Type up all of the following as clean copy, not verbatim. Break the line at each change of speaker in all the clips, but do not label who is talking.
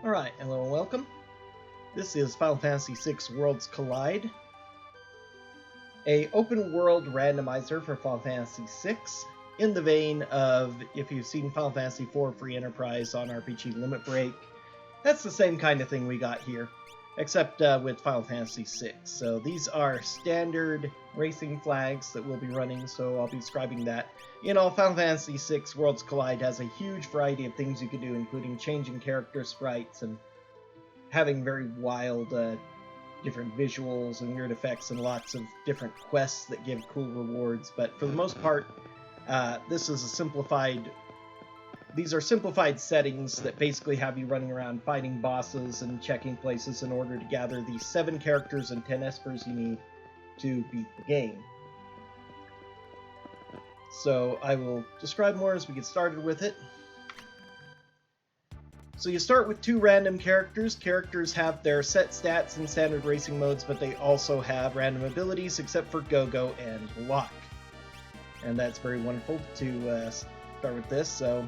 Alright, hello and welcome. This is Final Fantasy VI Worlds Collide, a open world randomizer for Final Fantasy VI, in the vein of, if you've seen Final Fantasy IV Free Enterprise on RPG Limit Break, that's the same kind of thing we got here, except with Final Fantasy VI. So these are standard racing flags that we'll be running, so I'll be describing that. In all, Final Fantasy VI Worlds Collide has a huge variety of things you can do, including changing character sprites and having very wild different visuals and weird effects and lots of different quests that give cool rewards. But for the most part, these are simplified settings that basically have you running around fighting bosses and checking places in order to gather the 7 characters and 10 espers you need to beat the game. So I will describe more as we get started with it. So you start with 2 random characters. Characters have their set stats in standard racing modes, but they also have random abilities except for Go-Go and Lock. And that's very wonderful to start with this. So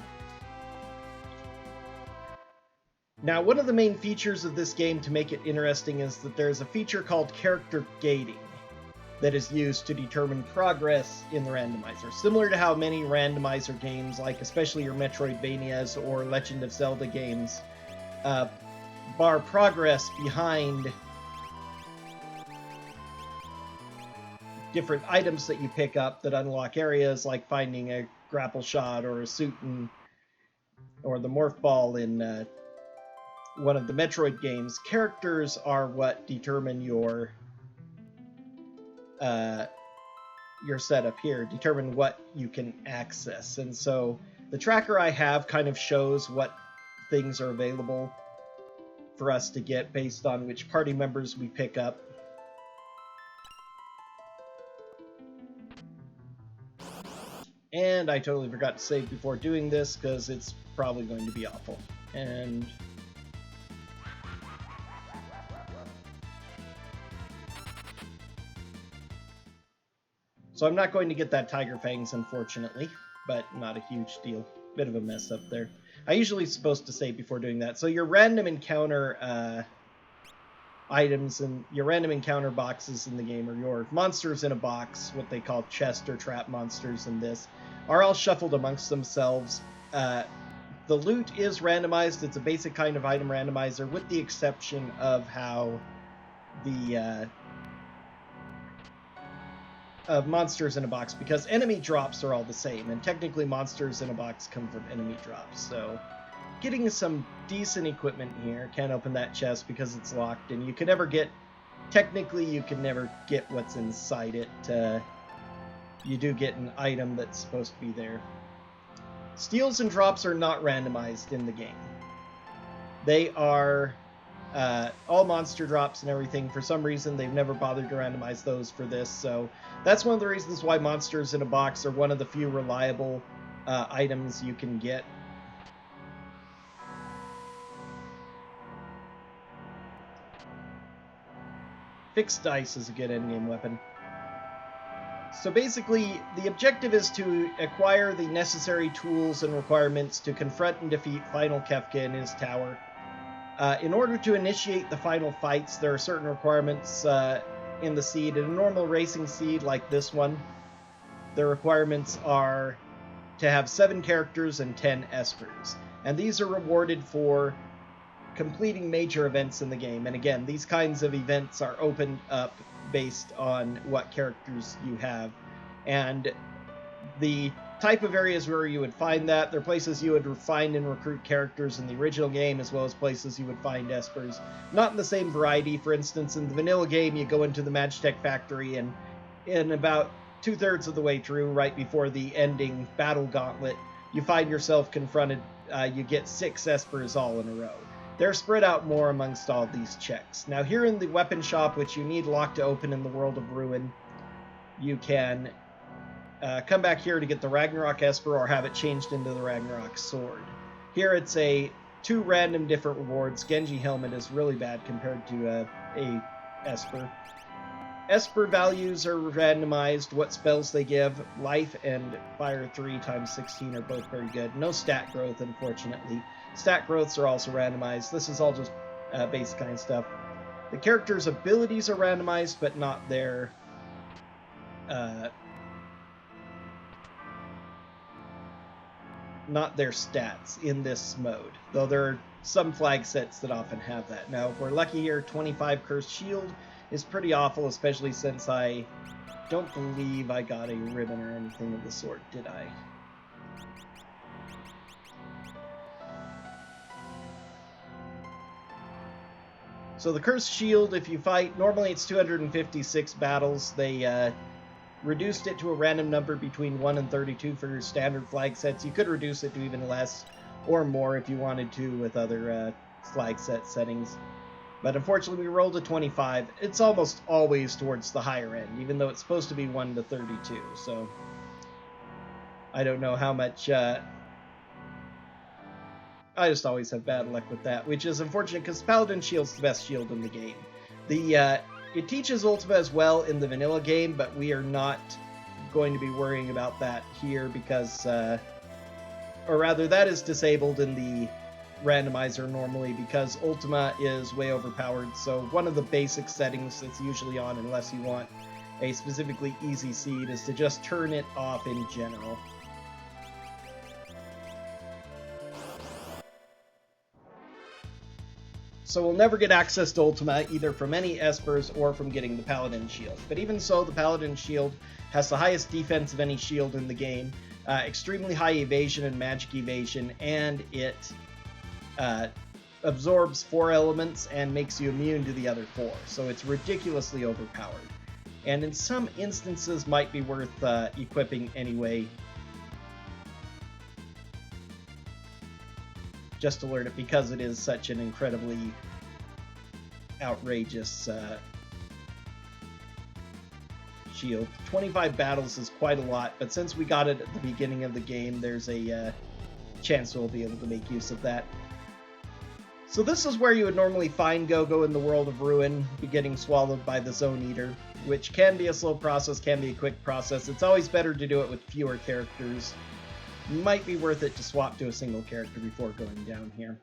now, one of the main features of this game to make it interesting is that there's a feature called character gating that is used to determine progress in the randomizer. Similar to how many randomizer games, like especially your Metroidvanias or Legend of Zelda games, bar progress behind different items that you pick up that unlock areas, like finding a grapple shot or a suit or the morph ball in one of the Metroid games. Characters are what determine your setup here, determine what you can access. And so the tracker I have kind of shows what things are available for us to get based on which party members we pick up. And I totally forgot to save before doing this because it's probably going to be awful. And so I'm not going to get that Tiger Fangs, unfortunately, but not a huge deal. Bit of a mess up there. I usually supposed to save before doing that. So your random encounter items and your random encounter boxes in the game, or your monsters in a box, what they call chest or trap monsters in this, are all shuffled amongst themselves. The loot is randomized. It's a basic kind of item randomizer, with the exception of how the monsters in a box, because enemy drops are all the same, and technically monsters in a box come from enemy drops. So getting some decent equipment here. Can't open that chest because it's locked, and you can never get, technically you can never get what's inside it. You do get an item that's supposed to be there. Steals and drops are not randomized in the game. They are all monster drops and everything. For some reason, they've never bothered to randomize those for this, so that's one of the reasons why monsters in a box are one of the few reliable items you can get. Fixed dice is a good endgame weapon. So basically, the objective is to acquire the necessary tools and requirements to confront and defeat Final Kefka in his tower. In order to initiate the final fights, there are certain requirements in the seed. In a normal racing seed like this one, the requirements are to have 7 characters and 10 espers. And these are rewarded for completing major events in the game. And again, these kinds of events are opened up based on what characters you have. And the type of areas where you would find that, they're places you would find and recruit characters in the original game, as well as places you would find espers. Not in the same variety. For instance, in the vanilla game, you go into the Magitech factory, and in about 2/3 of the way through, right before the ending battle gauntlet, you find yourself confronted. You get 6 espers all in a row. They're spread out more amongst all these checks. Now, here in the weapon shop, which you need locked to open in the World of Ruin, you can come back here to get the Ragnarok Esper or have it changed into the Ragnarok Sword. Here it's 2 random different rewards. Genji Helmet is really bad compared to a Esper. Esper values are randomized, what spells they give. Life and Fire 3 times 16 are both very good. No stat growth, unfortunately. Stat growths are also randomized. This is all just basic kind of stuff. The character's abilities are randomized, but not their stats in this mode. Though there are some flag sets that often have that. Now, if we're lucky here, 25 Cursed Shield is pretty awful, especially since I don't believe I got a ribbon or anything of the sort, did I? So the Cursed Shield, if you fight, normally it's 256 battles. They reduced it to a random number between 1 and 32 for your standard flag sets. You could reduce it to even less or more if you wanted to with other flag set settings. But unfortunately, we rolled a 25. It's almost always towards the higher end, even though it's supposed to be 1 to 32. So I don't know how much... I just always have bad luck with that, which is unfortunate because Paladin Shield's the best shield in the game. It teaches Ultima as well in the vanilla game, but we are not going to be worrying about that here because... or rather, that is disabled in the randomizer normally because Ultima is way overpowered. So one of the basic settings that's usually on, unless you want a specifically easy seed, is to just turn it off in general. So we'll never get access to Ultima either from any Espers or from getting the Paladin Shield. But even so, the Paladin Shield has the highest defense of any shield in the game, extremely high evasion and magic evasion, and it absorbs 4 elements and makes you immune to the other 4. So it's ridiculously overpowered. And in some instances might be worth equipping anyway, just to learn it, because it is such an incredibly outrageous shield. 25 battles is quite a lot, but since we got it at the beginning of the game, there's a chance we'll be able to make use of that. So this is where you would normally find Gogo in the World of Ruin, be getting swallowed by the Zone Eater, which can be a slow process, can be a quick process. It's always better to do it with fewer characters. Might be worth it to swap to a single character before going down here.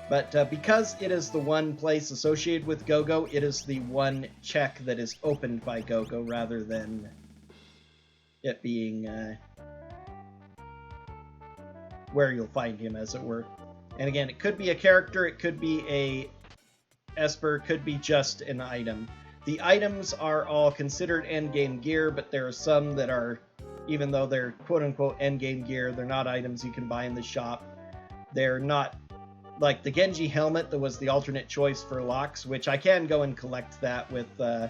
But because it is the one place associated with Gogo, it is the one check that is opened by Gogo rather than it being where you'll find him, as it were. And again, it could be a character, it could be a Esper, it could be just an item. The items are all considered endgame gear, but there are some that are, even though they're quote-unquote endgame gear, they're not items you can buy in the shop. They're not, like the Genji helmet that was the alternate choice for Locks, which I can go and collect that with the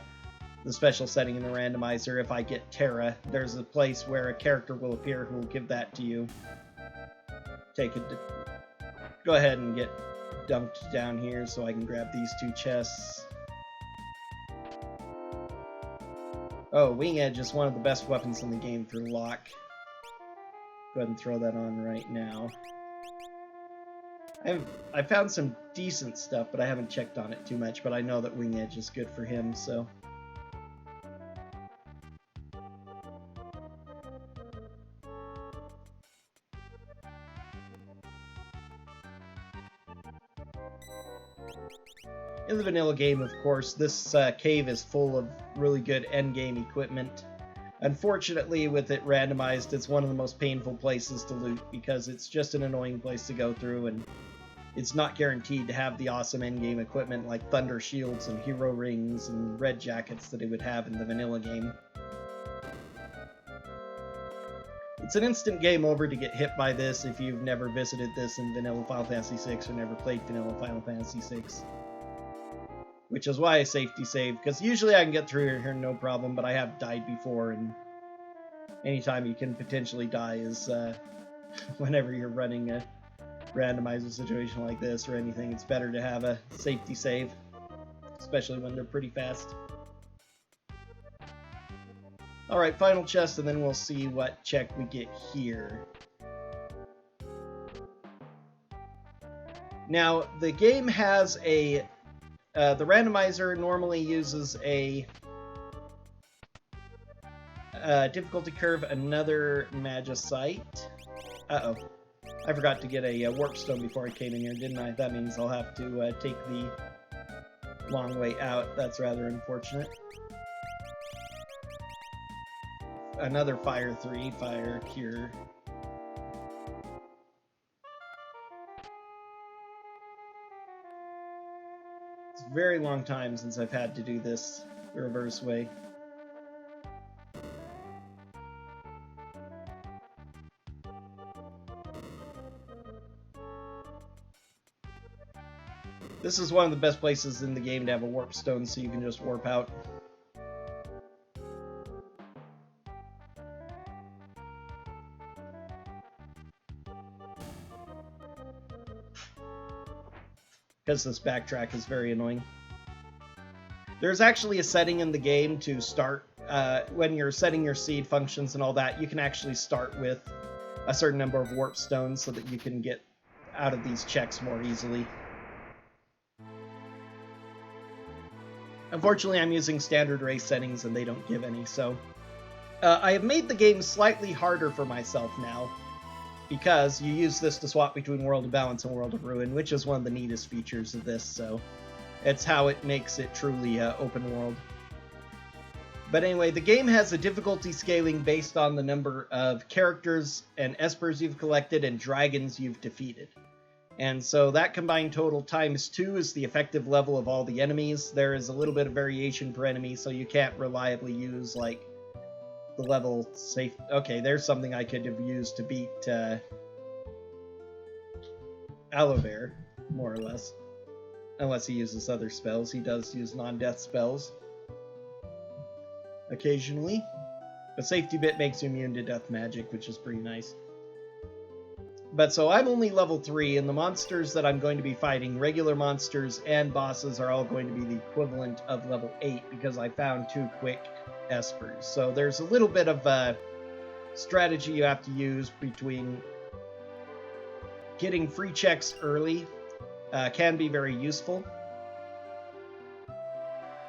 special setting in the randomizer if I get Terra. There's a place where a character will appear who will give that to you. Take it. Go ahead and get dumped down here so I can grab these 2 chests. Oh, Wing Edge is one of the best weapons in the game for Lock. Go ahead and throw that on right now. I found some decent stuff, but I haven't checked on it too much, but I know that Wing Edge is good for him, so... In the vanilla game, of course, this cave is full of really good endgame equipment. Unfortunately, with it randomized, it's one of the most painful places to loot because it's just an annoying place to go through, and it's not guaranteed to have the awesome endgame equipment like Thunder Shields and Hero Rings and Red Jackets that it would have in the vanilla game. It's an instant game over to get hit by this if you've never visited this in vanilla Final Fantasy VI or never played vanilla Final Fantasy VI. Which is why I safety save, because usually I can get through here no problem, but I have died before, and anytime you can potentially die is whenever you're running a randomizer situation like this or anything. It's better to have a safety save, especially when they're pretty fast. Alright, final chest, and then we'll see what check we get here. Now, the game has a... the randomizer normally uses a difficulty curve, another Magicite. Uh-oh. I forgot to get a warp stone before I came in here, didn't I? That means I'll have to take the long way out. That's rather unfortunate. Another Fire 3, Fire Cure. It's a very long time since I've had to do this the reverse way. This is one of the best places in the game to have a warp stone, so you can just warp out. Because this backtrack is very annoying. There's actually a setting in the game to start, when you're setting your seed functions and all that, you can actually start with a certain number of warp stones so that you can get out of these checks more easily. Unfortunately, I'm using standard race settings and they don't give any, so... I have made the game slightly harder for myself now, because you use this to swap between World of Balance and World of Ruin, which is one of the neatest features of this, so... It's how it makes it truly open world. But anyway, the game has a difficulty scaling based on the number of characters and espers you've collected and dragons you've defeated. And so that combined total times 2 is the effective level of all the enemies. There is a little bit of variation per enemy, so you can't reliably use, like, the level safe... Okay, there's something I could have used to beat Aloe Bear, more or less. Unless he uses other spells. He does use non-death spells occasionally. The safety bit makes you immune to death magic, which is pretty nice. But so I'm only level 3, and the monsters that I'm going to be fighting, regular monsters and bosses, are all going to be the equivalent of level 8 because I found 2 quick espers. So there's a little bit of a strategy you have to use between getting free checks early. Can be very useful,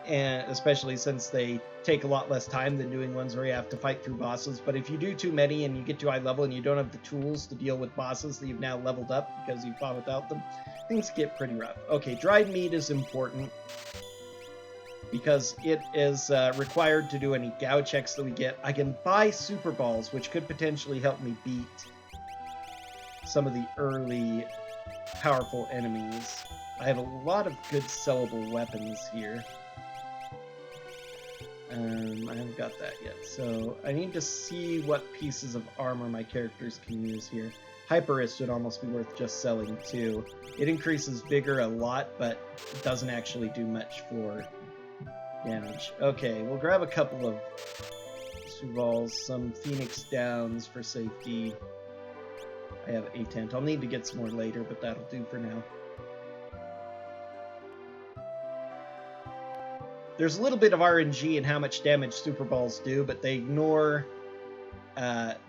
and especially since they take a lot less time than doing ones where you have to fight through bosses. But if you do too many and you get to high level and you don't have the tools to deal with bosses that you've now leveled up because you've fought without them, things get pretty rough. Okay, dried meat is important because it is required to do any Gao checks that we get. I can buy super balls, which could potentially help me beat some of the early powerful enemies. I have a lot of good sellable weapons here. I haven't got that yet, so I need to see what pieces of armor my characters can use here. Hyperist would almost be worth just selling too. It increases vigor a lot, but it doesn't actually do much for damage. Okay, we'll grab a couple of Suval's, some Phoenix Downs for safety. I have a tent. I'll need to get some more later, but that'll do for now. There's a little bit of RNG in how much damage Super Balls do, but they ignore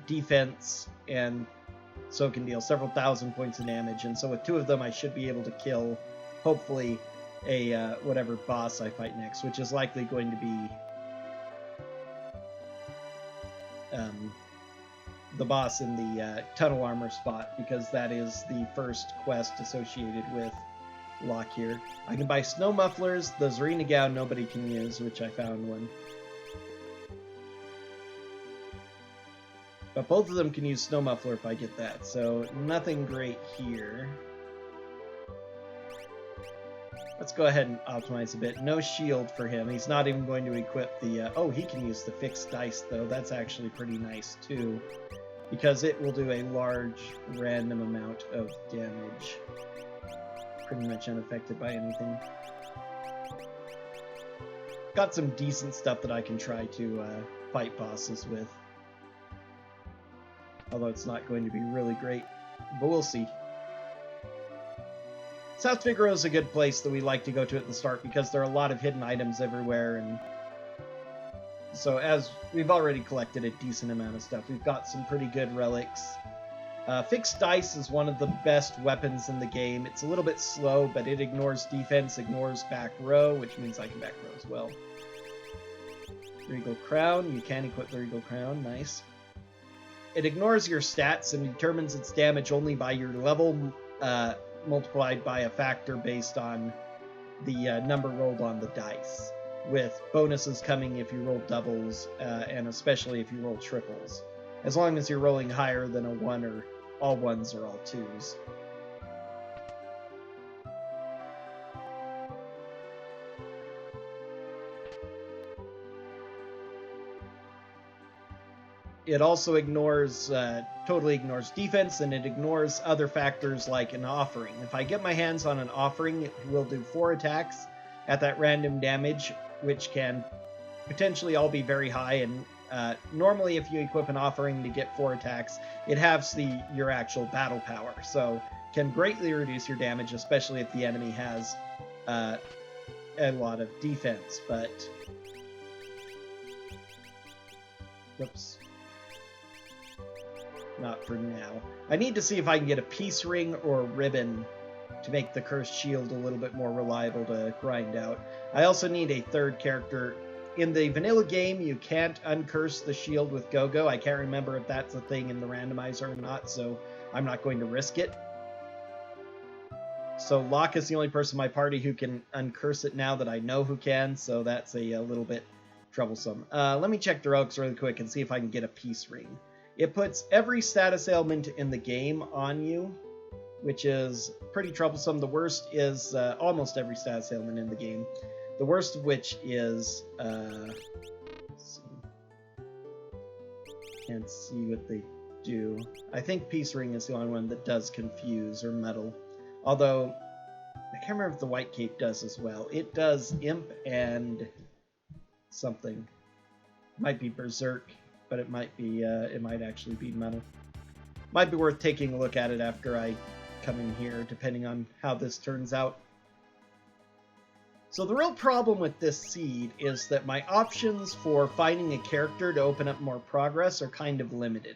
defense, and so it can deal several thousand points of damage. And so with 2 of them, I should be able to kill, hopefully, a whatever boss I fight next, which is likely going to be the boss in the tunnel armor spot, because that is the first quest associated with Lock here. I can buy snow mufflers. The Zarina gown nobody can use, which I found one. But both of them can use snow muffler if I get that, so nothing great here. Let's go ahead and optimize a bit. No shield for him. He's not even going to equip the... oh, he can use the fixed dice, though. That's actually pretty nice, too, because it will do a large random amount of damage. Pretty much unaffected by anything. Got some decent stuff that I can try to fight bosses with. Although it's not going to be really great, but we'll see. South Figaro is a good place that we like to go to at the start because there are a lot of hidden items everywhere, and so as we've already collected a decent amount of stuff, we've got some pretty good relics. Fixed dice is one of the best weapons in the game. It's a little bit slow, but it ignores defense, ignores back row, which means I can back row as well. Regal Crown. You can equip the Regal Crown. Nice. It ignores your stats and determines its damage only by your level multiplied by a factor based on the number rolled on the dice, with bonuses coming if you roll doubles and especially if you roll triples, as long as you're rolling higher than a 1 or all 1s or all 2s. It also totally ignores defense, and it ignores other factors like an offering. If I get my hands on an offering, it will do 4 attacks at that random damage, which can potentially all be very high. And normally, if you equip an offering to get 4 attacks, it halves your actual battle power, so can greatly reduce your damage, especially if the enemy has a lot of defense. But whoops. Not for now. I need to see if I can get a peace ring or a ribbon to make the cursed shield a little bit more reliable to grind out. I also need a third character. In the vanilla game, you can't uncurse the shield with Go-Go. I can't remember if that's a thing in the randomizer or not, so I'm not going to risk it. So Locke is the only person in my party who can uncurse it now that I know who can, so that's a little bit troublesome. Let me check the relics really quick and see if I can get a peace ring. It puts every status ailment in the game on you, which is pretty troublesome. The worst is almost every status ailment in the game. The worst of which is... let's see. Can't see what they do. I think Peace Ring is the only one that does Confuse or Muddle. Although, I can't remember if the White Cape does as well. It does Imp and something. Might be Berserk. But it might be, it might actually be Muddle. Might be worth taking a look at it after I come in here, depending on how this turns out. So the real problem with this seed is that my options for finding a character to open up more progress are kind of limited.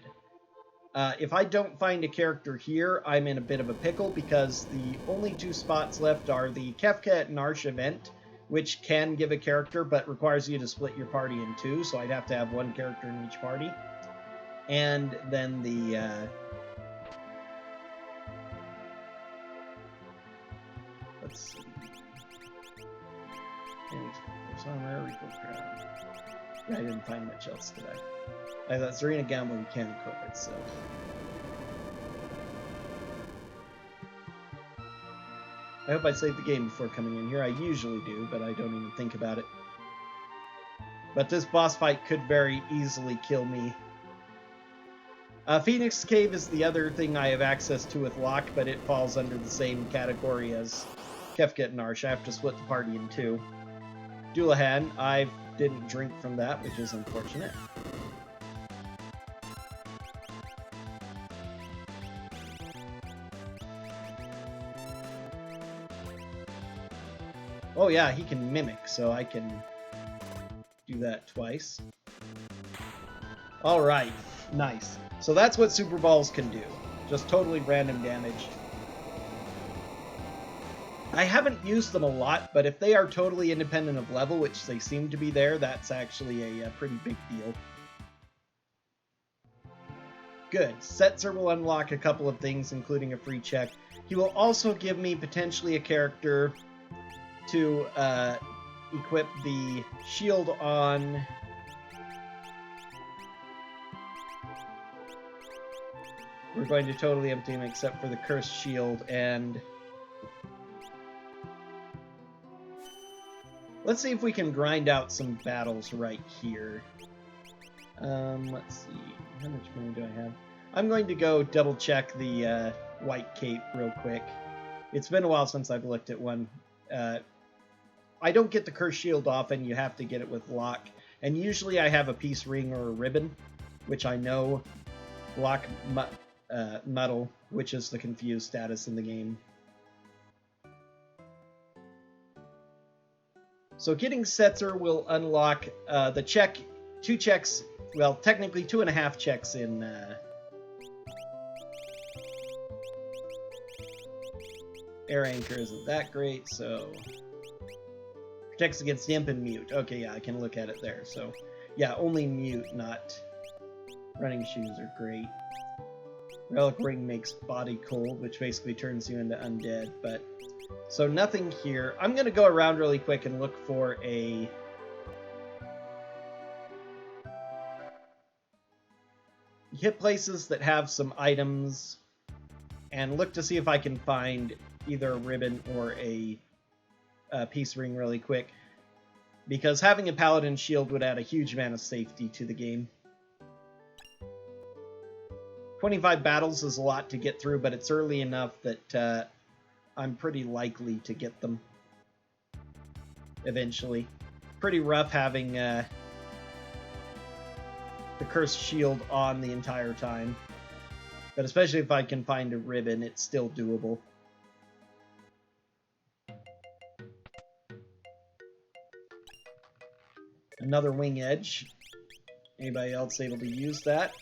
If I don't find a character here, I'm in a bit of a pickle, because the only 2 spots left are the Kefka at Narsh event, which can give a character, but requires you to split your party in 2, so I'd have to have 1 character in each party. And then the... let's see... Yeah, I didn't find much else today. That Serena Gamble, you can't equip it, so... I hope I saved the game before coming in here. I usually do, but I don't even think about it. But this boss fight could very easily kill me. Phoenix Cave is the other thing I have access to with Locke, but it falls under the same category as Kefka and Narsh. I have to split the party in 2. Dullahan, I didn't drink from that, which is unfortunate. Oh yeah, he can mimic, so I can do that twice. Alright, nice. So that's what Super Balls can do. Just totally random damage. I haven't used them a lot, but if they are totally independent of level, which they seem to be there, that's actually a pretty big deal. Good. Setzer will unlock a couple of things, including a free check. He will also give me potentially a character to equip the shield on... We're going to totally empty him except for the cursed shield, and... Let's see if we can grind out some battles right here. Let's see. How much money do I have? I'm going to go double check the White Cape real quick. It's been a while since I've looked at one. I don't get the Cursed Shield often. You have to get it with Locke. And usually I have a Peace Ring or a Ribbon, which I know Locke Muddle, which is the confused status in the game. So getting Setzer will unlock the check, 2 checks, well, technically 2.5 checks in Air Anchor isn't that great, so protects against Imp and Mute. Okay, yeah, I can look at it there. So Yeah, only mute, not... Running shoes are great. Relic ring makes body cold, which basically turns you into undead, but... So nothing here. I'm going to go around really quick and look for a... Hit places that have some items and look to see if I can find either a ribbon or a peace ring really quick. Because having a paladin shield would add a huge amount of safety to the game. 25 battles is a lot to get through, but it's early enough that I'm pretty likely to get them eventually. Pretty rough having the cursed shield on the entire time. But especially if I can find a ribbon, it's still doable. Another wing edge. Anybody else able to use that?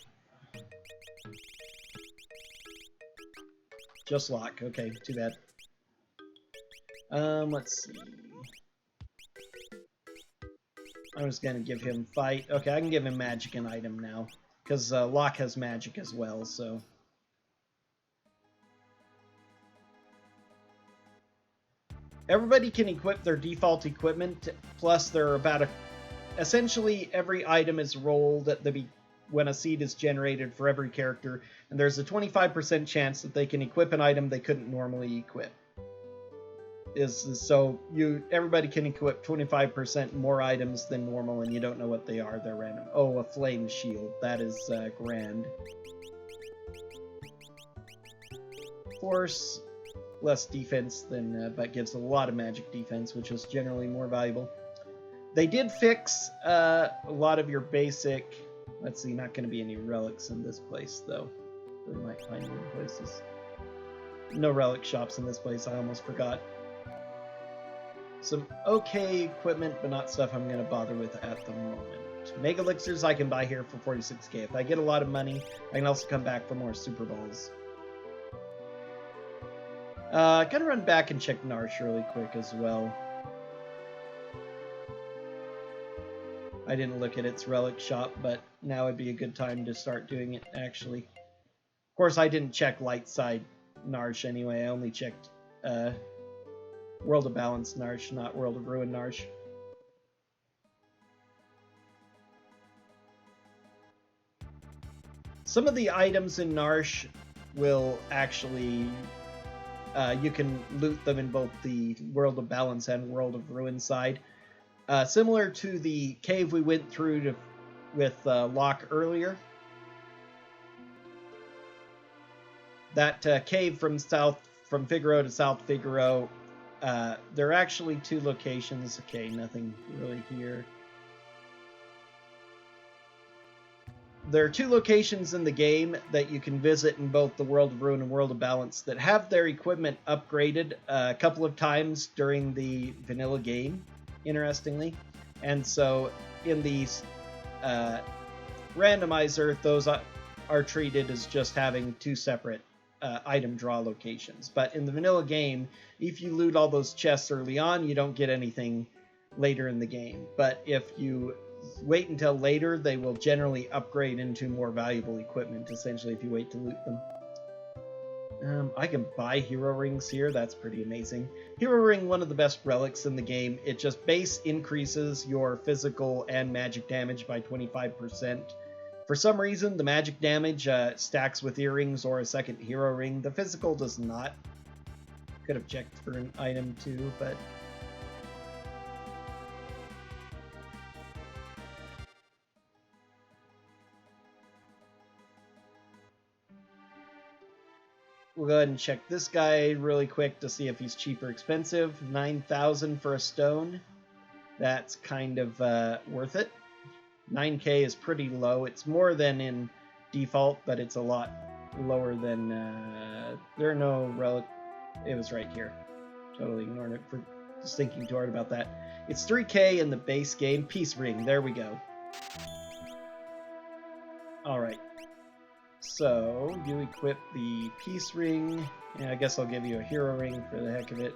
Just lock. Okay, too bad. Let's see. I'm just gonna give him fight. Okay, I can give him magic and item now. Because Locke has magic as well, so... Everybody can equip their default equipment, plus there are about essentially every item is rolled at when a seed is generated for every character, and there's a 25% chance that they can equip an item they couldn't normally equip. So everybody can equip 25% more items than normal, and you don't know what they are. They're random. Oh, a flame shield. That is grand. Force, less defense than, but gives a lot of magic defense, which is generally more valuable. They did fix a lot of your basic. Let's see, not going to be any relics in this place though. We might find new places. No relic shops in this place. I almost forgot. Some okay equipment, but not stuff I'm going to bother with at the moment. Mega elixirs I can buy here for 46k. If I get a lot of money, I can also come back for more super balls. Gonna run back and check Narsh really quick as well. I didn't look at its relic shop, but now would be a good time to start doing it, actually. Of course, I didn't check light side Narsh anyway. I only checked World of Balance Narsh, not World of Ruin Narsh. Some of the items in Narsh will actually... you can loot them in both the World of Balance and World of Ruin side. Similar to the cave we went through with Locke earlier. That cave from Figaro to South Figaro, there are actually two locations. Okay, nothing really here. There are two locations in the game that you can visit in both the World of Ruin and World of Balance that have their equipment upgraded a couple of times during the vanilla game, interestingly. And so in the randomizer, those are treated as just having two separate item draw locations. But in the vanilla game, if you loot all those chests early on, you don't get anything later in the game. But if you wait until later, they will generally upgrade into more valuable equipment, essentially, if you wait to loot them. I can buy hero rings here. That's pretty amazing. Hero ring, one of the best relics in the game. It just base increases your physical and magic damage by 25%. For some reason, the magic damage stacks with earrings or a second hero ring. The physical does not. Could have checked for an item too, but... We'll go ahead and check this guy really quick to see if he's cheap or expensive. 9,000 for a stone. That's kind of worth it. 9k is pretty low. It's more than in default, but it's a lot lower than... there are no relic... It was right here. Totally ignored it for just thinking too hard about that. It's 3k in the base game. Peace ring. There we go. Alright. So, you equip the peace ring, and I guess I'll give you a hero ring for the heck of it.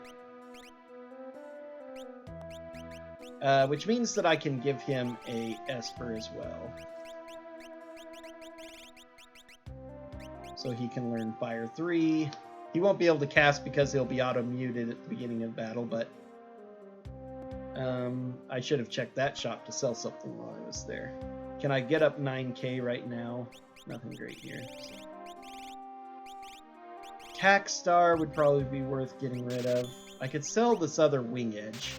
which means that I can give him a Esper as well. So he can learn Fire 3. He won't be able to cast because he'll be auto-muted at the beginning of battle, but I should have checked that shop to sell something while I was there. Can I get up 9k right now? Nothing great here. Tax Star would probably be worth getting rid of. I could sell this other Wing Edge.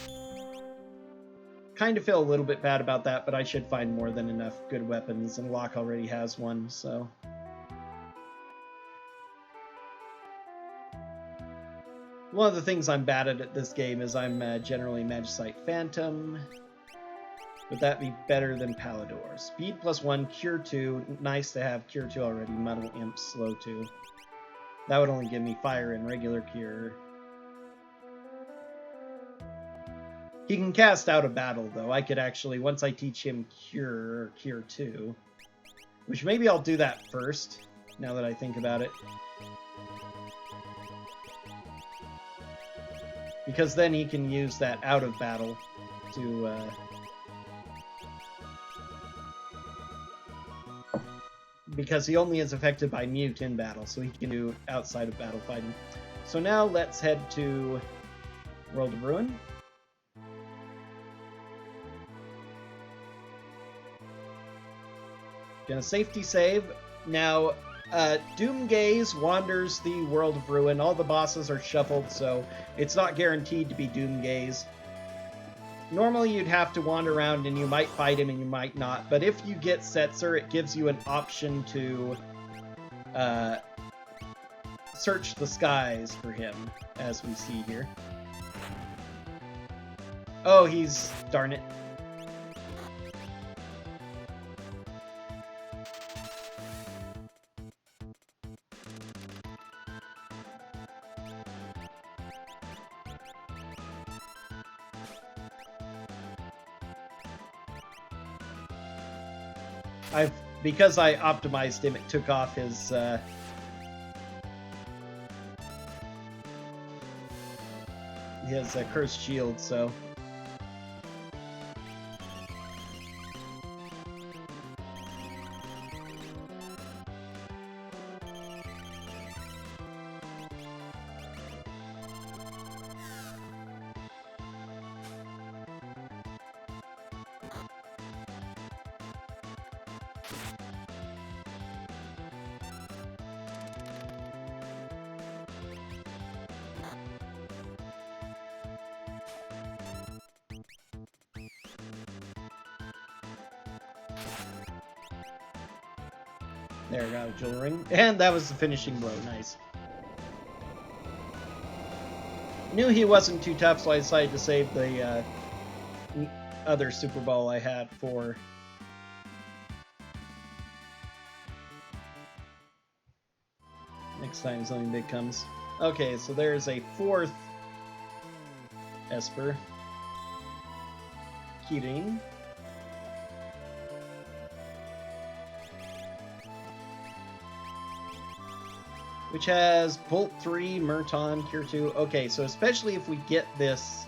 Kind of feel a little bit bad about that, but I should find more than enough good weapons, and Locke already has one, so... One of the things I'm bad at this game is I'm generally Magicite Phantom. Would that be better than Pallador? Speed +1, Cure 2. Nice to have Cure 2 already. Muddle Imp, Slow 2. That would only give me Fire and regular Cure. He can cast out of battle, though. I could actually, once I teach him Cure 2, which maybe I'll do that first, now that I think about it. Because then he can use that out of battle to... because he only is affected by Mute in battle, so he can do outside of battle fighting. So now let's head to World of Ruin. Gonna safety save. Now, Doomgaze wanders the World of Ruin. All the bosses are shuffled, so it's not guaranteed to be Doomgaze. Normally you'd have to wander around and you might fight him and you might not, but if you get Setzer, it gives you an option to search the skies for him, as we see here. Oh, he's... darn it. Because I optimized him, it took off his cursed shield, so... There, got a jewel ring. And that was the finishing blow. Nice. Knew he wasn't too tough, so I decided to save the other Super Ball I had for... next time something big comes. Okay, so there's a fourth Esper. Keating. Which has Bolt 3, Murton, Cure 2. Okay, so especially if we get this...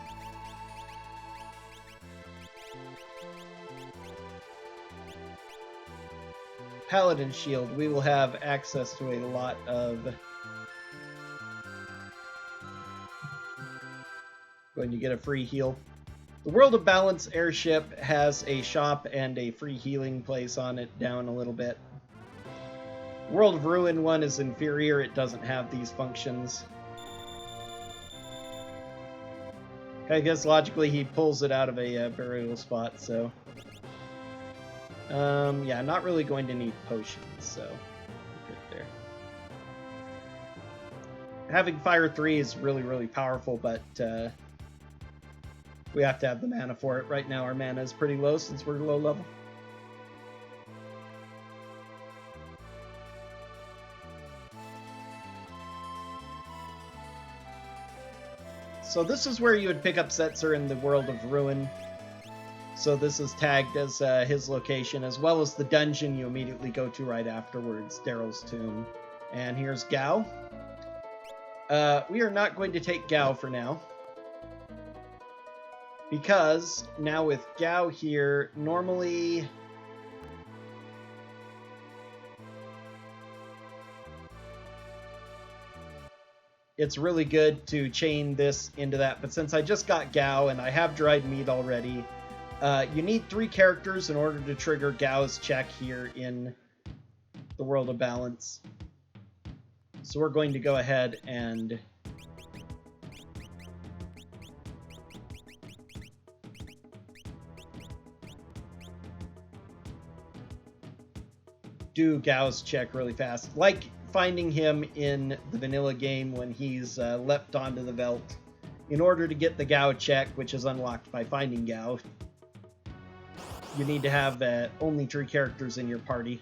Paladin Shield, we will have access to a lot of... going to get a free heal. The World of Balance airship has a shop and a free healing place on it down a little bit. World of Ruin one is inferior, it doesn't have these functions. I guess logically he pulls it out of a burial spot, so... yeah, not really going to need potions, so... good there. Having Fire 3 is really, really powerful, but we have to have the mana for it. Right now our mana is pretty low since we're low level. So this is where you would pick up Setzer in the World of Ruin. So this is tagged as his location, as well as the dungeon you immediately go to right afterwards, Daryl's Tomb. And here's Gao. We are not going to take Gao for now. Because now with Gao here, normally... it's really good to chain this into that, but since I just got Gao and I have dried meat already, you need 3 characters in order to trigger Gao's check here in the World of Balance. So we're going to go ahead and do Gao's check really fast, like finding him in the vanilla game when he's leapt onto the Veld. In order to get the Gao check, which is unlocked by finding Gao, you need to have only 3 characters in your party.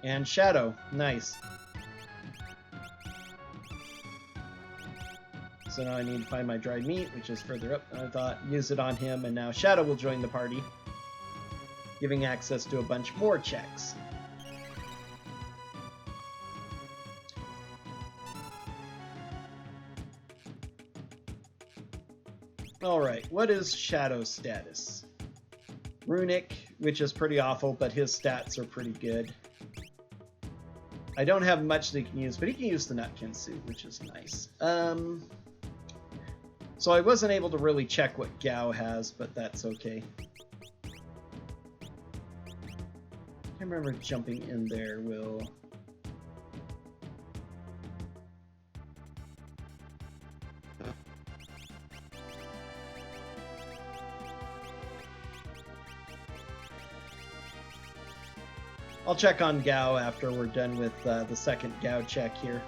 And Shadow, nice. So now I need to find my dried meat, which is further up than I thought, use it on him, and now Shadow will join the party, giving access to a bunch more checks. Alright, what is Shadow's status? Runic, which is pretty awful, but his stats are pretty good. I don't have much that he can use, but he can use the Nutkin suit, which is nice. So I wasn't able to really check what Gao has, but that's okay. I remember jumping in there will... I'll check on Gao after we're done with the second Gao check here.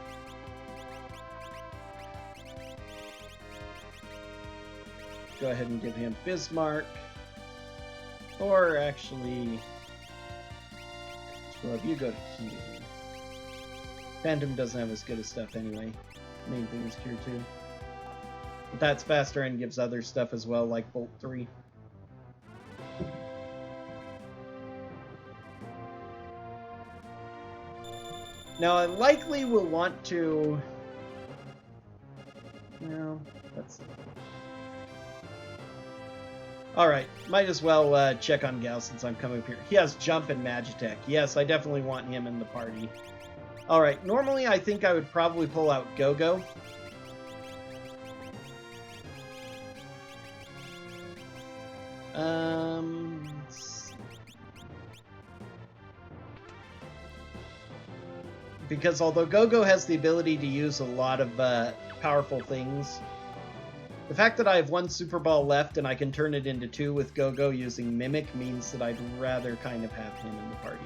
Go ahead and give him Bismarck. Or actually... well, if you go to Q. Phantom doesn't have as good as stuff anyway. Main thing is Cure 2. But that's faster and gives other stuff as well, like Bolt 3. Now, I likely will want to... no, that's... alright, might as well check on Gao since I'm coming up here. He has Jump and Magitech. Yes, I definitely want him in the party. Alright, normally I think I would probably pull out Go-Go. Because although Go-Go has the ability to use a lot of powerful things, the fact that I have 1 Super Ball left and I can turn it into 2 with Go-Go using Mimic means that I'd rather kind of have him in the party.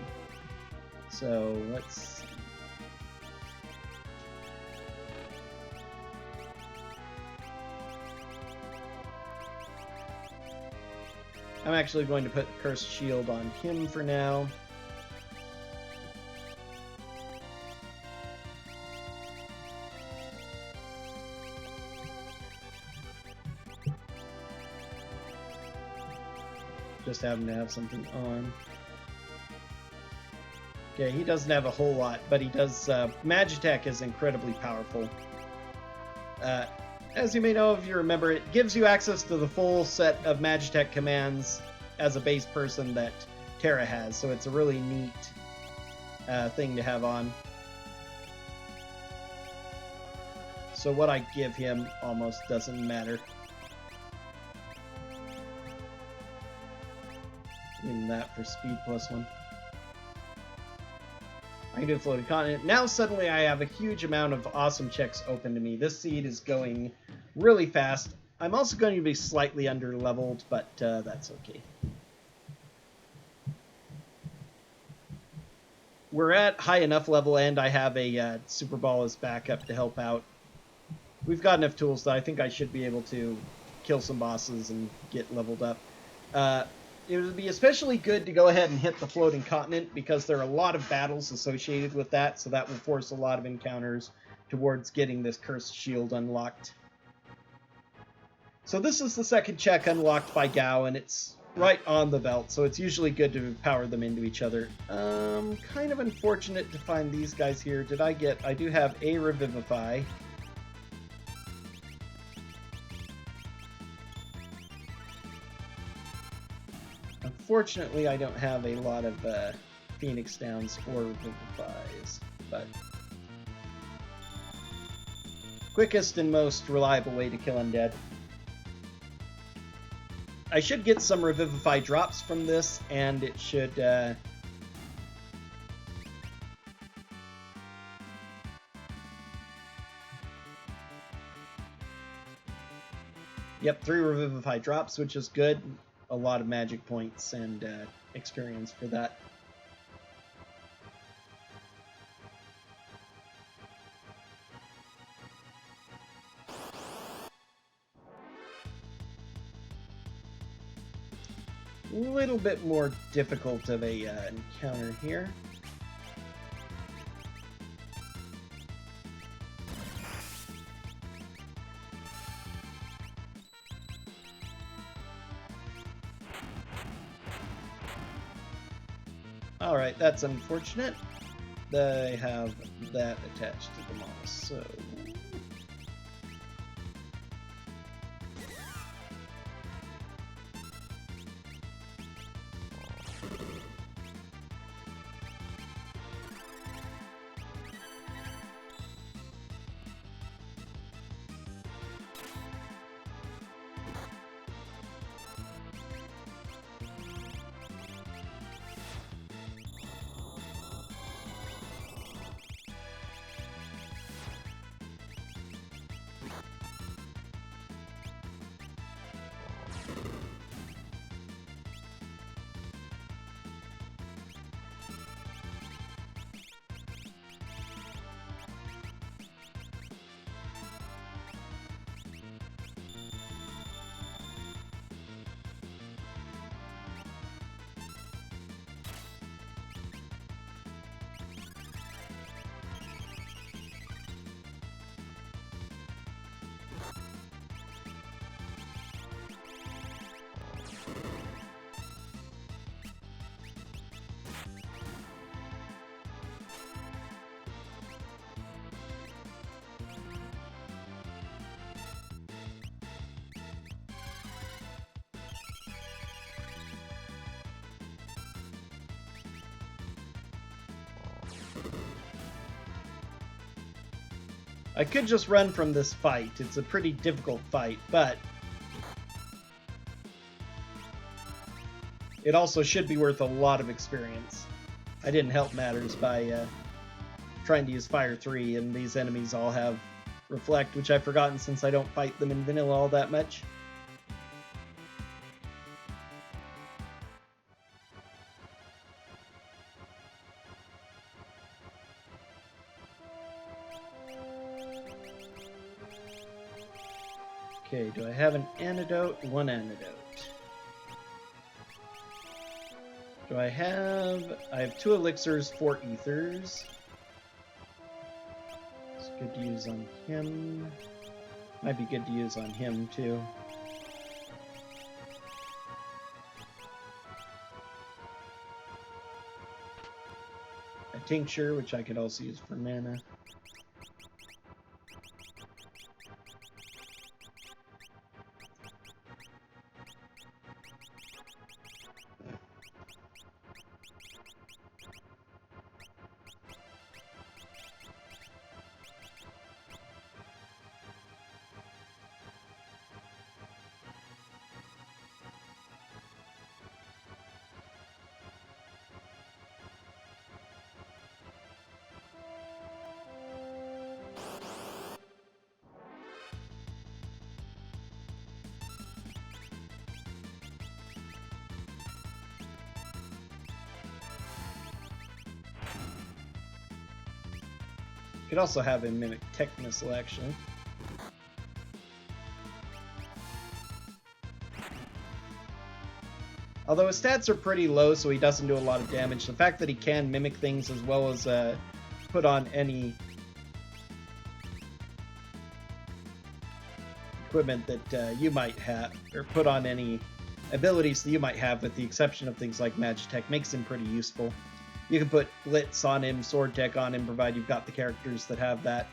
So let's see. I'm actually going to put the Cursed Shield on him for now. Just happen to have something on. Okay, he doesn't have a whole lot, but he does... Magitech is incredibly powerful. As you may know if you remember, it gives you access to the full set of Magitech commands as a base person that Terra has, so it's a really neat thing to have on. So what I give him almost doesn't matter. Even that for speed +1. I can do Floating Continent. Now suddenly I have a huge amount of awesome checks open to me. This seed is going really fast. I'm also going to be slightly under-leveled, but that's okay. We're at high enough level, and I have a Super Ball as backup to help out. We've got enough tools that I think I should be able to kill some bosses and get leveled up. It would be especially good to go ahead and hit the Floating Continent because there are a lot of battles associated with that, so that will force a lot of encounters towards getting this Cursed Shield unlocked. So this is the second check unlocked by Gao, and it's right on the belt, so it's usually good to power them into each other. Kind of unfortunate to find these guys here. I do have a Revivify. Unfortunately, I don't have a lot of Phoenix Downs or Revivifies, but quickest and most reliable way to kill undead. I should get some Revivify drops from this, and it should... Yep, 3 Revivify drops, which is good. A lot of magic points and experience for that. A little bit more difficult of a encounter here. Alright, that's unfortunate. They have that attached to them all, so... I could just run from this fight. It's a pretty difficult fight, but it also should be worth a lot of experience. I didn't help matters by trying to use Fire 3, and these enemies all have Reflect, which I've forgotten since I don't fight them in vanilla all that much. Okay, do I have an antidote? 1 antidote. I have 2 elixirs, 4 ethers. It's good to use on him. Might be good to use on him too. A tincture, which I could also use for mana. Could also have him mimic Tech Missile, actually. Although his stats are pretty low, so he doesn't do a lot of damage. The fact that he can mimic things as well as put on any equipment that you might have, or put on any abilities that you might have, with the exception of things like Magitech, makes him pretty useful. You can put Blitz on him, Sword Tech on him, provided you've got the characters that have that.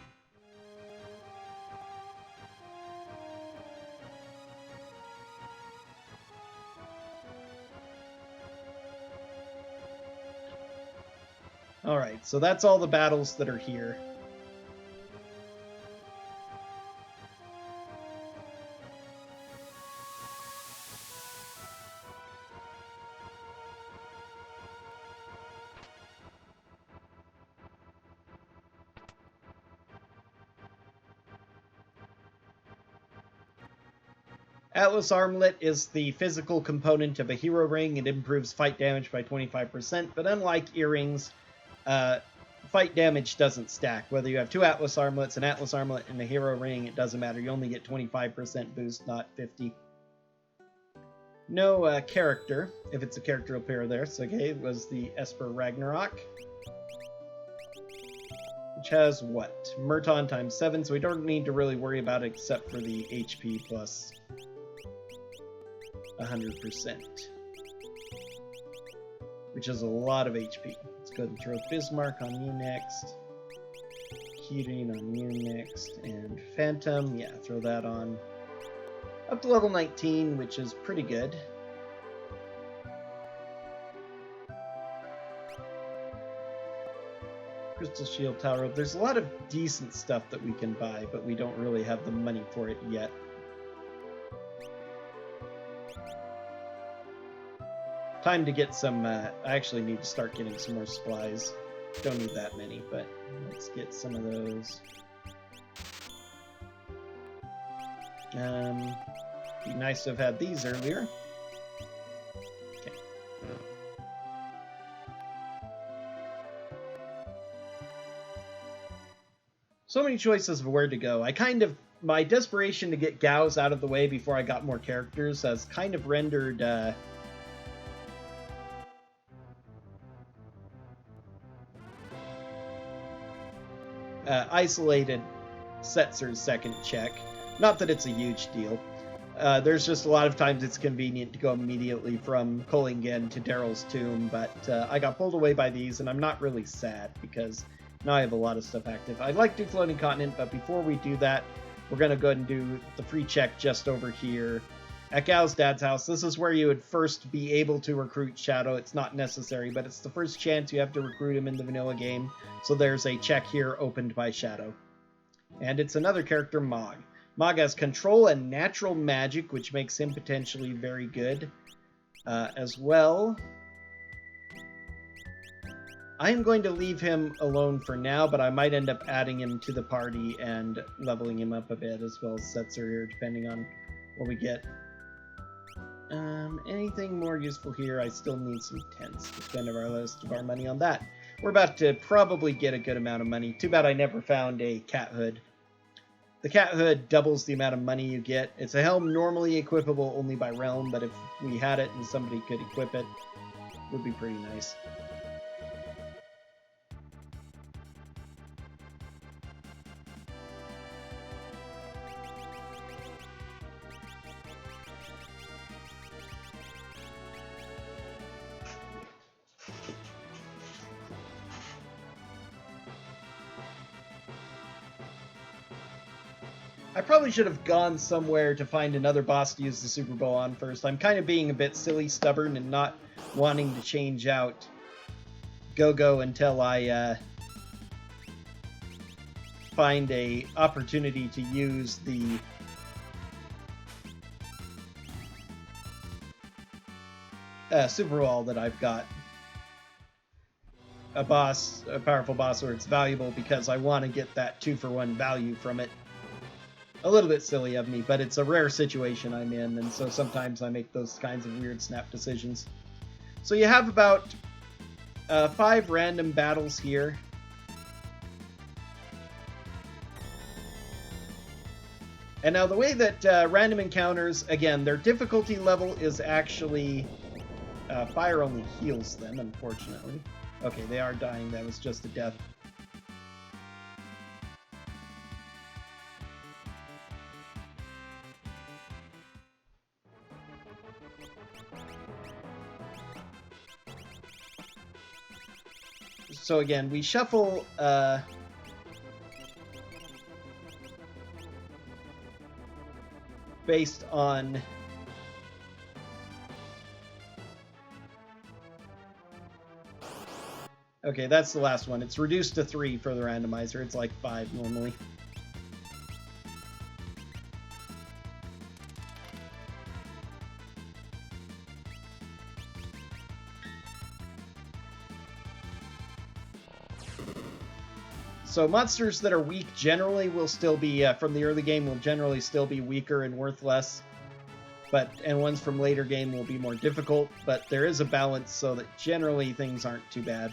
Alright, so that's all the battles that are here. Atlas Armlet is the physical component of a hero ring. It improves fight damage by 25%, but unlike earrings, fight damage doesn't stack. Whether you have two Atlas Armlets, an Atlas Armlet, and a hero ring, it doesn't matter. You only get 25% boost, not 50. No character, if it's a character will appear there. So okay, it was the Esper Ragnarok, which has what? Merton times 7, so we don't need to really worry about it except for the HP plus 100%, which is a lot of HP. Let's go ahead and throw Bismarck on you next, Kirin on you next, and Phantom, yeah, throw that on. Up to level 19, which is pretty good. Crystal Shield, Tower Rope. There's a lot of decent stuff that we can buy, but we don't really have the money for it yet. Time to get some, I actually need to start getting some more supplies. Don't need that many, but let's get some of those. Be nice to have had these earlier. Okay. So many choices of where to go. My desperation to get Gao's out of the way before I got more characters has kind of rendered, isolated Setzer's second check. Not that it's a huge deal. There's just a lot of times it's convenient to go immediately from Kullingen to Daryl's tomb, but I got pulled away by these, and I'm not really sad, because now I have a lot of stuff active. I'd like to do Floating Continent, but before we do that, we're going to go ahead and do the free check just over here at Gao's dad's house. This is where you would first be able to recruit Shadow. It's not necessary, but it's the first chance you have to recruit him in the vanilla game. So there's a check here opened by Shadow. And it's another character, Mog. Mog has control and natural magic, which makes him potentially very good as well. I'm going to leave him alone for now, but I might end up adding him to the party and leveling him up a bit, as well as Setzer here, depending on what we get. Anything more useful here? I still need some tents to spend our rest of our money on that. We're about to probably get a good amount of money. Too bad I never found a cat hood. The cat hood doubles the amount of money you get. It's a helm normally equipable only by realm, but if we had it and somebody could equip it, it would be pretty nice. I probably should have gone somewhere to find another boss to use the Super Bowl on first. I'm kind of being a bit silly, stubborn, and not wanting to change out Go-Go until I find a opportunity to use the Super Bowl that I've got. A powerful boss where it's valuable because I want to get that 2-for-1 value from it. A little bit silly of me, but it's a rare situation I'm in, and so sometimes I make those kinds of weird snap decisions. So you have about 5 random battles here. And now the way that random encounters, again, their difficulty level is actually... fire only heals them, unfortunately. Okay, they are dying. That was just a death. So again, we shuffle based on okay, that's the last one. It's reduced to 3 for the randomizer. It's like 5 normally. So monsters that are weak generally will still be, from the early game, will generally still be weaker and worth less. And ones from later game will be more difficult, but there is a balance so that generally things aren't too bad.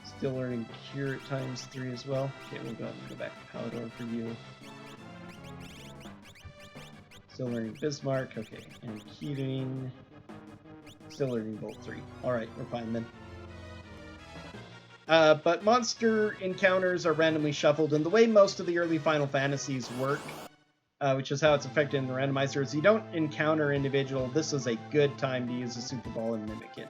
Still learning Cure at ×3 as well. Okay, we'll go back to Palador for you. Still learning Bismarck, okay, and Keating. Still learning Bolt 3. Alright, we're fine then. But monster encounters are randomly shuffled, and the way most of the early Final Fantasies work, which is how it's affected in the randomizer, is you don't encounter individual. This is a good time to use a Super Ball and mimic it.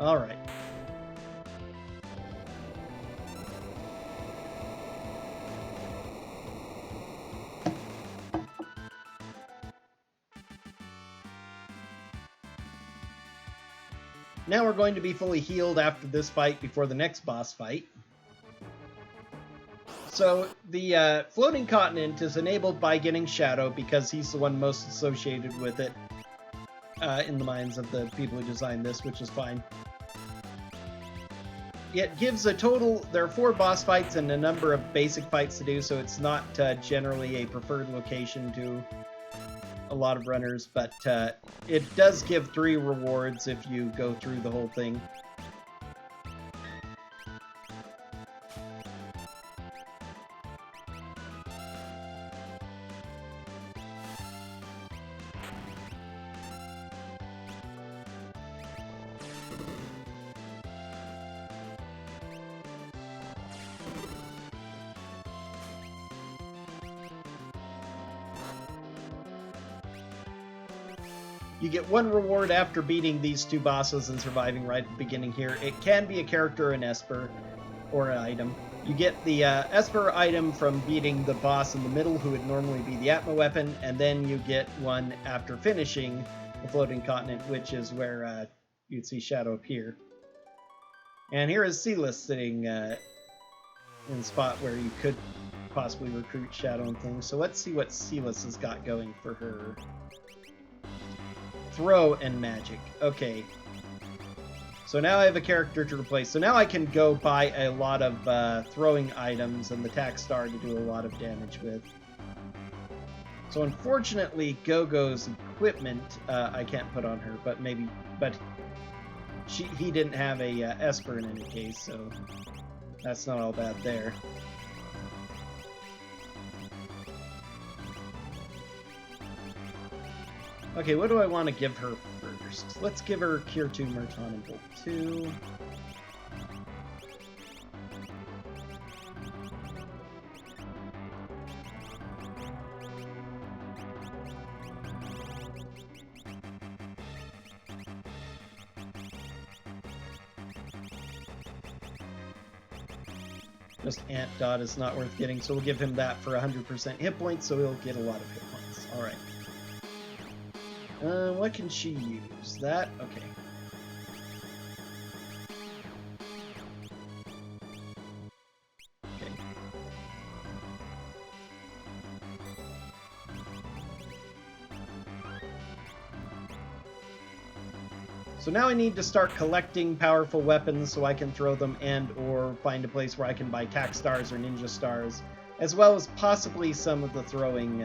All right. Now we're going to be fully healed after this fight before the next boss fight. So the floating continent is enabled by getting Shadow because he's the one most associated with it in the minds of the people who designed this, which is fine. It gives a total, there are 4 boss fights and a number of basic fights to do, so it's not generally a preferred location to a lot of runners, but it does give 3 rewards if you go through the whole thing. You get 1 reward after beating these 2 bosses and surviving right at the beginning here. It can be a character, an Esper, or an item. You get the Esper item from beating the boss in the middle, who would normally be the Atma weapon, and then you get one after finishing the floating continent, which is where you'd see Shadow appear. And here is Silas sitting in the spot where you could possibly recruit Shadow and things. So let's see what Silas has got going for her. Throw and magic. Okay. So now I have a character to replace. So now I can go buy a lot of throwing items and the Tack Star to do a lot of damage with. So unfortunately, Gogo's equipment I can't put on her, but maybe, he didn't have a Esper in any case, so that's not all bad there. Okay, what do I want to give her first? Let's give her Cure 2, Merton, and Bolt 2. Just Ant Dot is not worth getting, so we'll give him that for 100% hit points, so he'll get a lot of hit points. Alright. What can she use? That? Okay. So now I need to start collecting powerful weapons so I can throw them and or find a place where I can buy tack stars or ninja stars, as well as possibly some of the throwing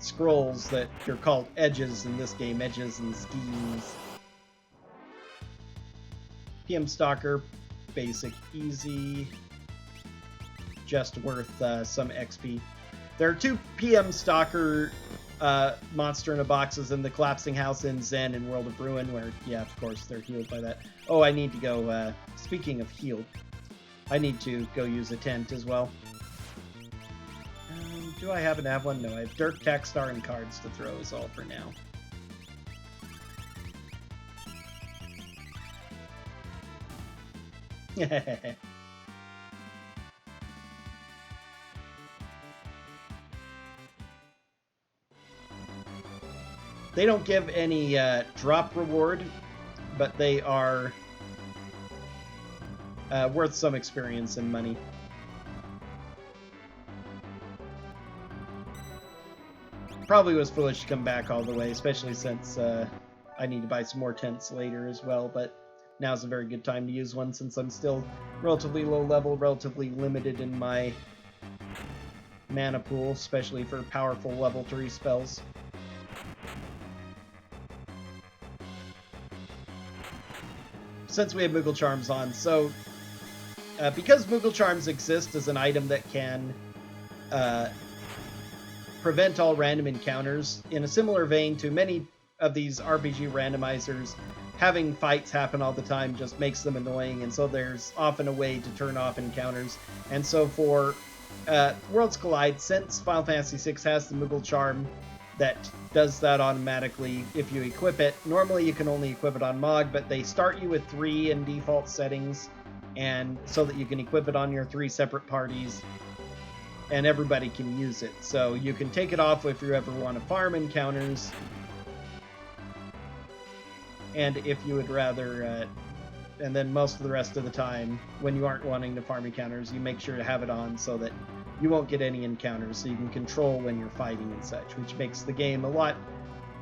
scrolls that are called edges in this game, edges and schemes. PM Stalker, basic, easy, just worth some XP. There are 2 PM Stalker monster in a boxes in the Collapsing House in Zen and World of Ruin, where, yeah, of course, they're healed by that. Oh, I need to go, speaking of healed, I need to go use a tent as well. Do I happen to have one? No, I have Dirk, Tack Star, and cards to throw is all for now. They don't give any drop reward, but they are worth some experience and money. Probably was foolish to come back all the way, especially since I need to buy some more tents later as well, but now's a very good time to use one since I'm still relatively low level, relatively limited in my mana pool, especially for powerful level 3 spells. Since we have Moogle Charms on, so because Moogle Charms exist as an item that can prevent all random encounters, in a similar vein to many of these RPG randomizers, having fights happen all the time just makes them annoying, and so there's often a way to turn off encounters. And so for Worlds Collide, since Final Fantasy VI has the Moogle Charm that does that automatically if you equip it, normally you can only equip it on Mog, but they start you with 3 in default settings, and so that you can equip it on your 3 separate parties, and everybody can use it. So you can take it off if you ever want to farm encounters, and if you would rather, and then most of the rest of the time, when you aren't wanting to farm encounters, you make sure to have it on so that you won't get any encounters, so you can control when you're fighting and such, which makes the game a lot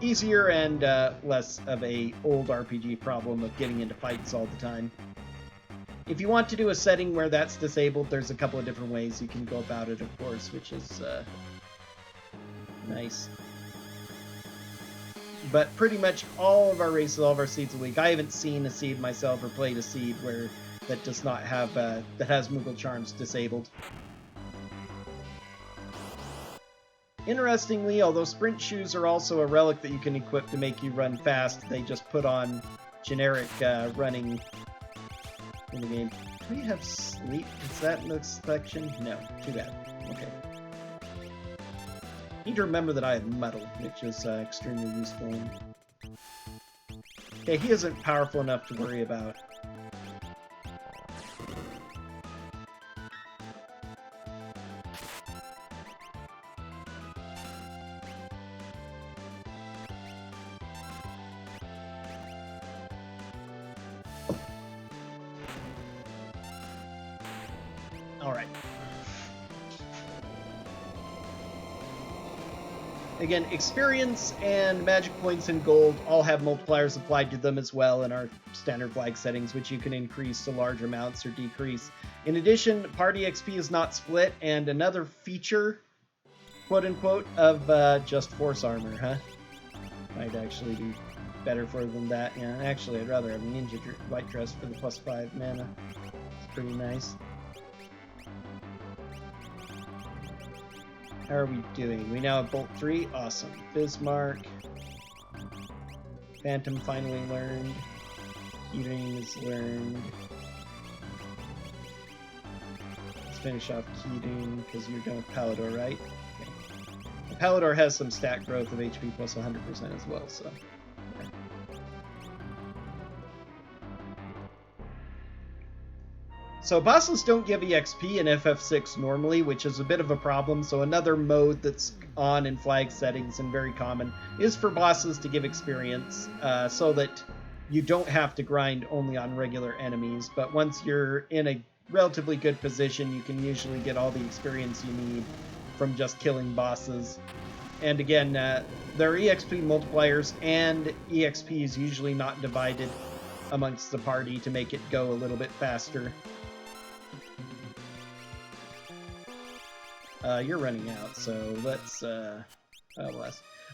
easier and less of a old RPG problem of getting into fights all the time. If you want to do a setting where that's disabled, there's a couple of different ways you can go about it, of course, which is nice. But pretty much all of our races, all of our seeds a week. I haven't seen a seed myself or played a seed where that does not have that has Moogle Charms disabled. Interestingly, although sprint shoes are also a relic that you can equip to make you run fast, they just put on generic running in the game. Do we have sleep? Is that in the selection? No. Too bad. Okay. Need to remember that I have muddle, which is extremely useful. Okay, he isn't powerful enough to worry about. Alright. Again, experience and magic points and gold all have multipliers applied to them as well in our standard flag settings, which you can increase to large amounts or decrease. In addition, party XP is not split, and another feature, quote-unquote, of just force armor, huh? Might actually be better for them than that. Yeah, actually, I'd rather have a ninja white dress for the +5 mana. It's pretty nice. How are we doing? We now have Bolt 3. Awesome. Bismarck. Phantom finally learned. Keating is learned. Let's finish off Keating, because you're done with Palador, right? Okay. Palador has some stat growth of HP plus 100% as well, so... Okay. So bosses don't give EXP in FF6 normally, which is a bit of a problem, so another mode that's on in flag settings and very common is for bosses to give experience, so that you don't have to grind only on regular enemies, but once you're in a relatively good position, you can usually get all the experience you need from just killing bosses. And again, there are EXP multipliers, and EXP is usually not divided amongst the party to make it go a little bit faster. You're running out, so let's...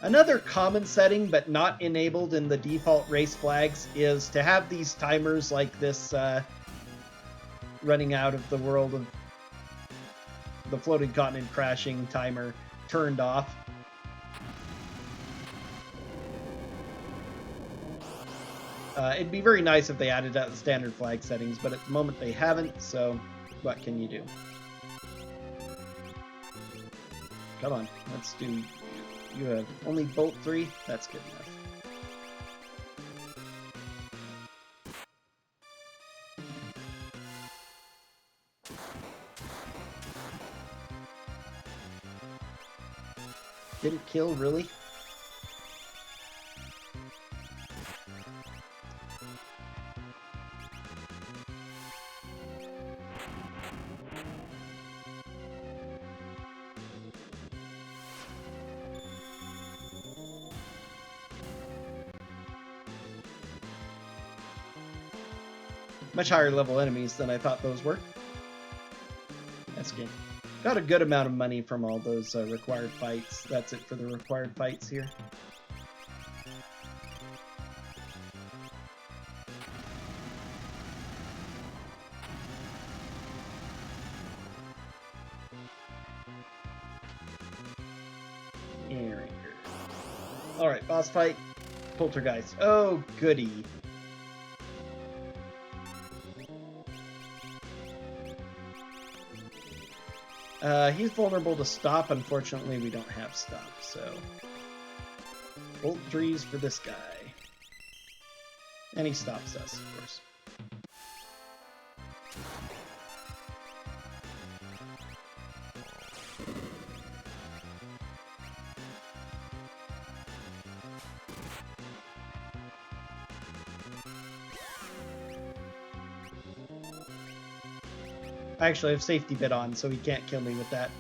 Another common setting, but not enabled in the default race flags, is to have these timers like this running out of the world of the floating continent crashing timer turned off. It'd be very nice if they added that to standard flag settings, but at the moment they haven't, so what can you do? Come on, let's do... You have only Bolt 3? That's good enough. Didn't kill, really? Much higher level enemies than I thought those were. That's good. Got a good amount of money from all those required fights. That's it for the required fights here. Alright, boss fight. Poltergeist. Oh, goody. He's vulnerable to stop. Unfortunately, we don't have stop, so... Bolt 3s for this guy. And he stops us, of course. I actually have safety bit on, so he can't kill me with that.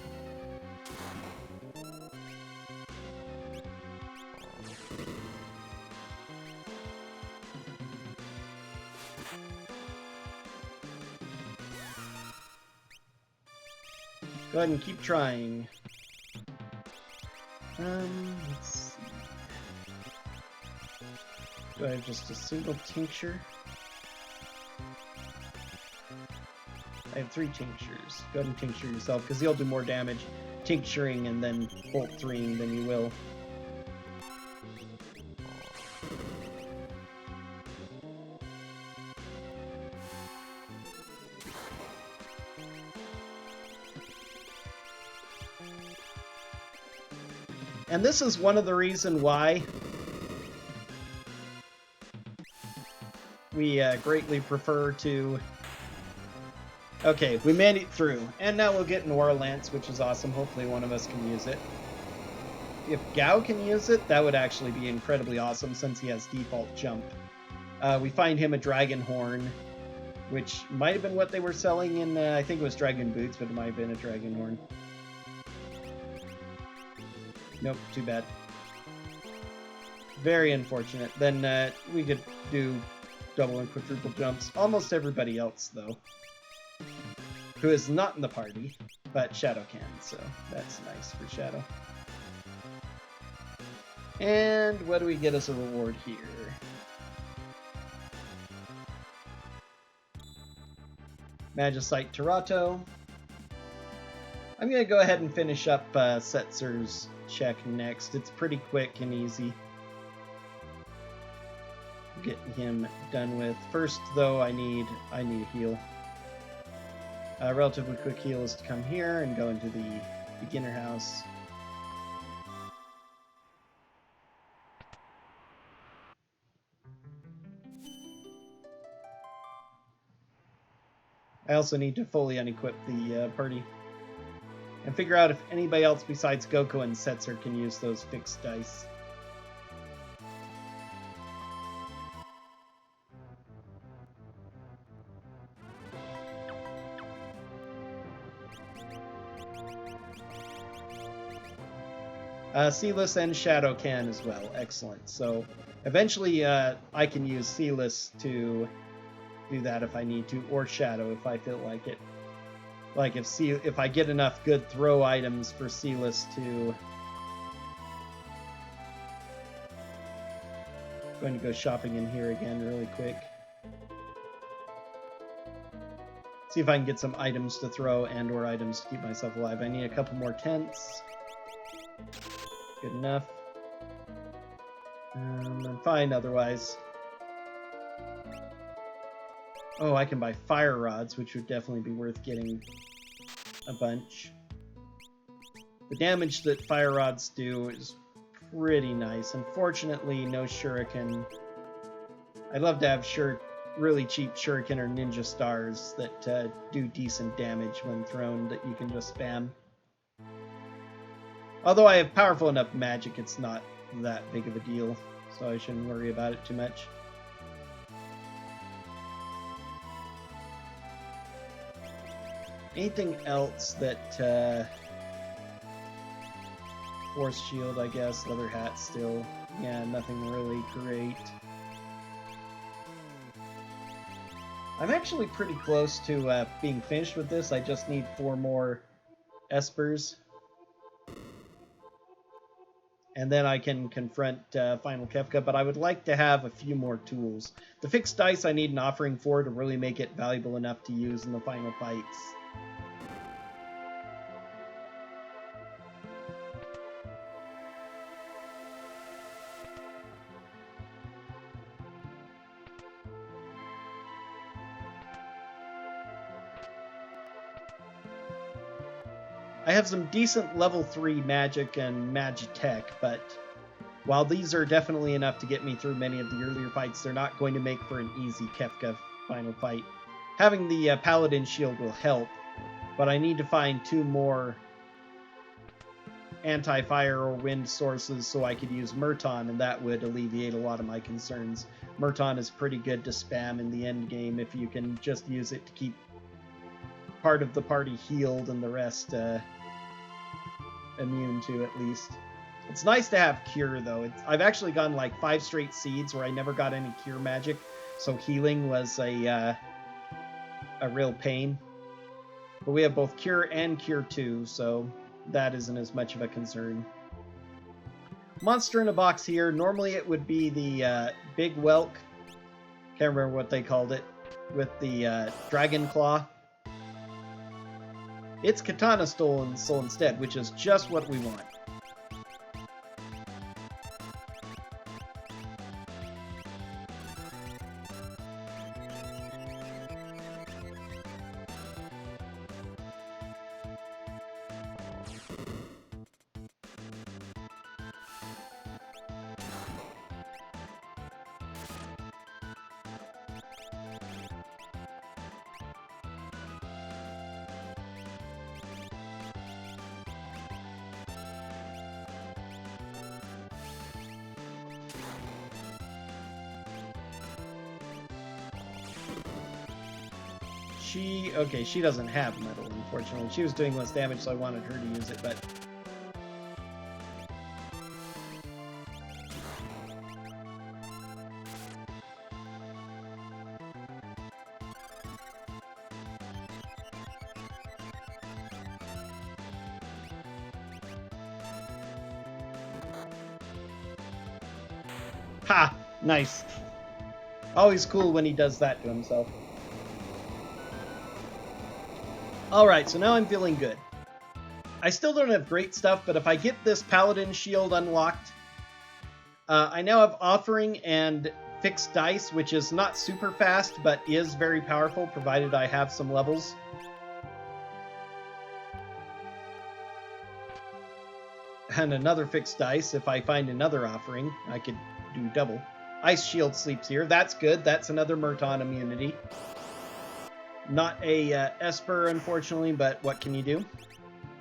Go ahead and keep trying. Let's see. Do I have just a single tincture? I have 3 tinctures. Go ahead and tincture yourself, because he'll do more damage tincturing and then bolt 3ing than you will. And this is one of the reasons why we greatly prefer to... Okay, we made it through. And now we'll get Noir Lance, which is awesome. Hopefully one of us can use it. If Gao can use it, that would actually be incredibly awesome since he has default jump. We find him a Dragon Horn, which might have been what they were selling in, I think it was Dragon Boots, but it might have been a Dragon Horn. Nope, too bad. Very unfortunate. Then we could do double and quadruple jumps. Almost everybody else, though, who is not in the party, but Shadow can, so that's nice for Shadow. And what do we get as a reward here? Magicite Terato. I'm going to go ahead and finish up Setzer's check next. It's pretty quick and easy. Get him done with. First, though, I need a heal. Relatively quick heal is to come here and go into the beginner house. I also need to fully unequip the party and figure out if anybody else besides Goku and Setzer can use those fixed dice. Sealess and Shadow can as well. Excellent. So eventually I can use Sealess to do that if I need to, or Shadow if I feel like it. Like if I get enough good throw items for Sealess to... I'm going to go shopping in here again really quick. See if I can get some items to throw and or items to keep myself alive. I need a couple more tents. Good enough. I'm fine otherwise. Oh, I can buy fire rods, which would definitely be worth getting a bunch. The damage that fire rods do is pretty nice. Unfortunately, no shuriken. I'd love to have really cheap shuriken or ninja stars that do decent damage when thrown that you can just spam. Although I have powerful enough magic, it's not that big of a deal, so I shouldn't worry about it too much. Anything else that... Force shield, I guess. Leather hat still. Yeah, nothing really great. I'm actually pretty close to being finished with this. I just need 4 more espers. And then I can confront Final Kefka, but I would like to have a few more tools. The fixed dice I need an offering for to really make it valuable enough to use in the final fights. I have some decent level 3 magic and magitech, but while these are definitely enough to get me through many of the earlier fights, they're not going to make for an easy Kefka final fight. Having the Paladin shield will help, but I need to find 2 more anti-fire or wind sources so I could use Murton, and that would alleviate a lot of my concerns. Murton is pretty good to spam in the end game if you can just use it to keep part of the party healed and the rest immune to, at least. It's nice to have cure though. I've actually gotten like 5 straight seeds where I never got any cure magic, so healing was a real pain. But we have both cure and cure 2, so that isn't as much of a concern. Monster in a box here. Normally it would be the big whelk. Can't remember what they called it, with the dragon claw. It's Katana Soul instead, which is just what we want. Okay, she doesn't have metal, unfortunately. She was doing less damage, so I wanted her to use it, but... Ha! Nice. Always cool when he does that to himself. Alright, so now I'm feeling good. I still don't have great stuff, but if I get this Paladin shield unlocked, I now have Offering and Fixed Dice, which is not super fast, but is very powerful, provided I have some levels. And another Fixed Dice. If I find another Offering, I could do double. Ice Shield sleeps here. That's good. That's another Murton immunity. Not a Esper, unfortunately, but what can you do?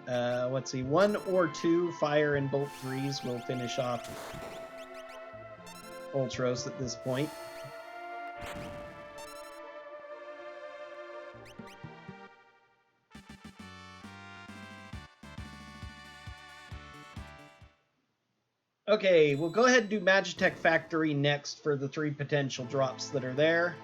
Let's see. 1 or 2 Fire and Bolt 3s will finish off Ultros at this point. Okay, we'll go ahead and do Magitech Factory next for the 3 potential drops that are there.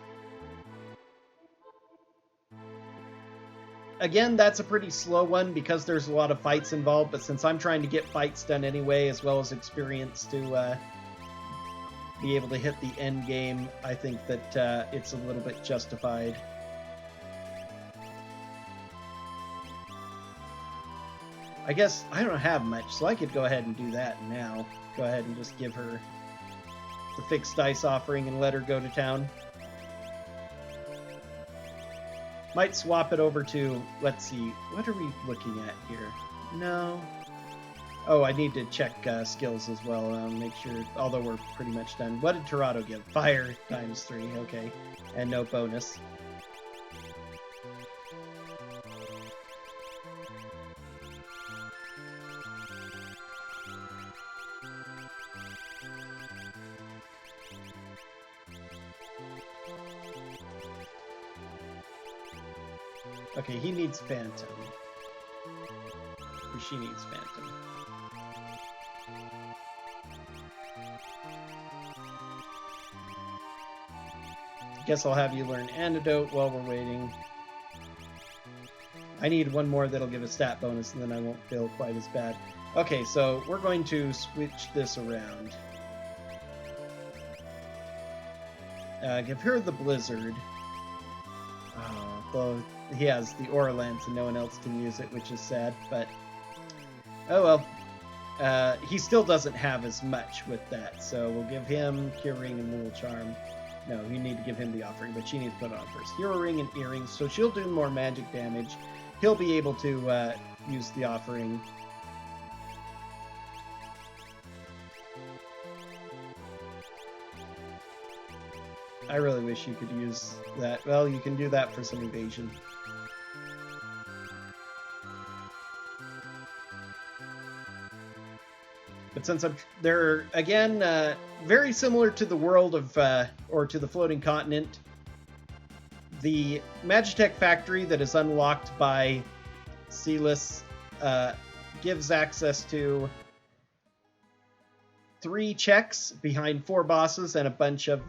Again, that's a pretty slow one because there's a lot of fights involved, but since I'm trying to get fights done anyway, as well as experience to be able to hit the end game, I think that it's a little bit justified. I guess I don't have much, so I could go ahead and do that now. Go ahead and just give her the fixed dice offering and let her go to town. Might swap it over to, let's see, what are we looking at here? No. Oh, I need to check skills as well, make sure, although we're pretty much done. What did Torado give? Fire ×3, okay. And no bonus. Okay, he needs Phantom. Or she needs Phantom. Guess I'll have you learn Antidote while we're waiting. I need one more that'll give a stat bonus, and then I won't feel quite as bad. Okay, so we're going to switch this around. Give her the Blizzard. Oh, well, he has the Aura Lance and no one else can use it, which is sad, but oh well. He still doesn't have as much with that, so we'll give him Cure Ring and Little Charm. No, you need to give him the offering, but she needs to put it on first. Hero Ring and Earrings, so she'll do more magic damage. He'll be able to use the offering. I really wish you could use that. Well, you can do that for some evasion. But since they're, again, very similar to the world of, or to the floating continent, the Magitech Factory that is unlocked by Celis gives access to 3 checks behind 4 bosses and a bunch of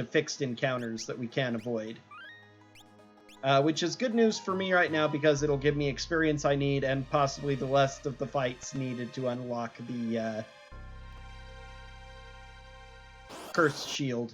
fixed encounters that we can avoid. Which is good news for me right now because it'll give me experience I need and possibly the rest of the fights needed to unlock the Cursed Shield.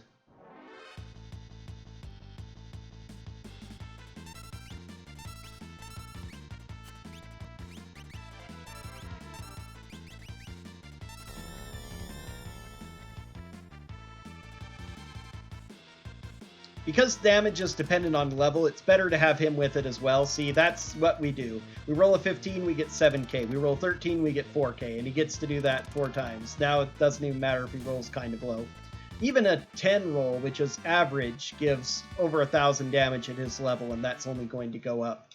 Because damage is dependent on level, it's better to have him with it as well. See, that's what we do. We roll a 15, we get 7k. We roll 13, we get 4k, and he gets to do that 4 times. Now it doesn't even matter if he rolls kind of low. Even a 10 roll, which is average, gives over 1,000 damage at his level, and that's only going to go up.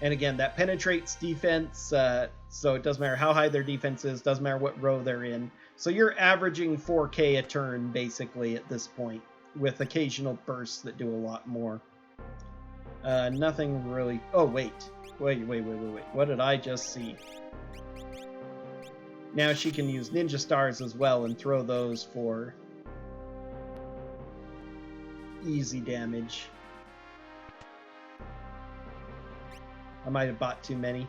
And again, that penetrates defense, so it doesn't matter how high their defense is, doesn't matter what row they're in. So you're averaging 4k a turn, basically, at this point, with occasional bursts that do a lot more. Nothing really... Oh, wait. Wait. What did I just see? Now she can use Ninja Stars as well and throw those for easy damage. I might have bought too many.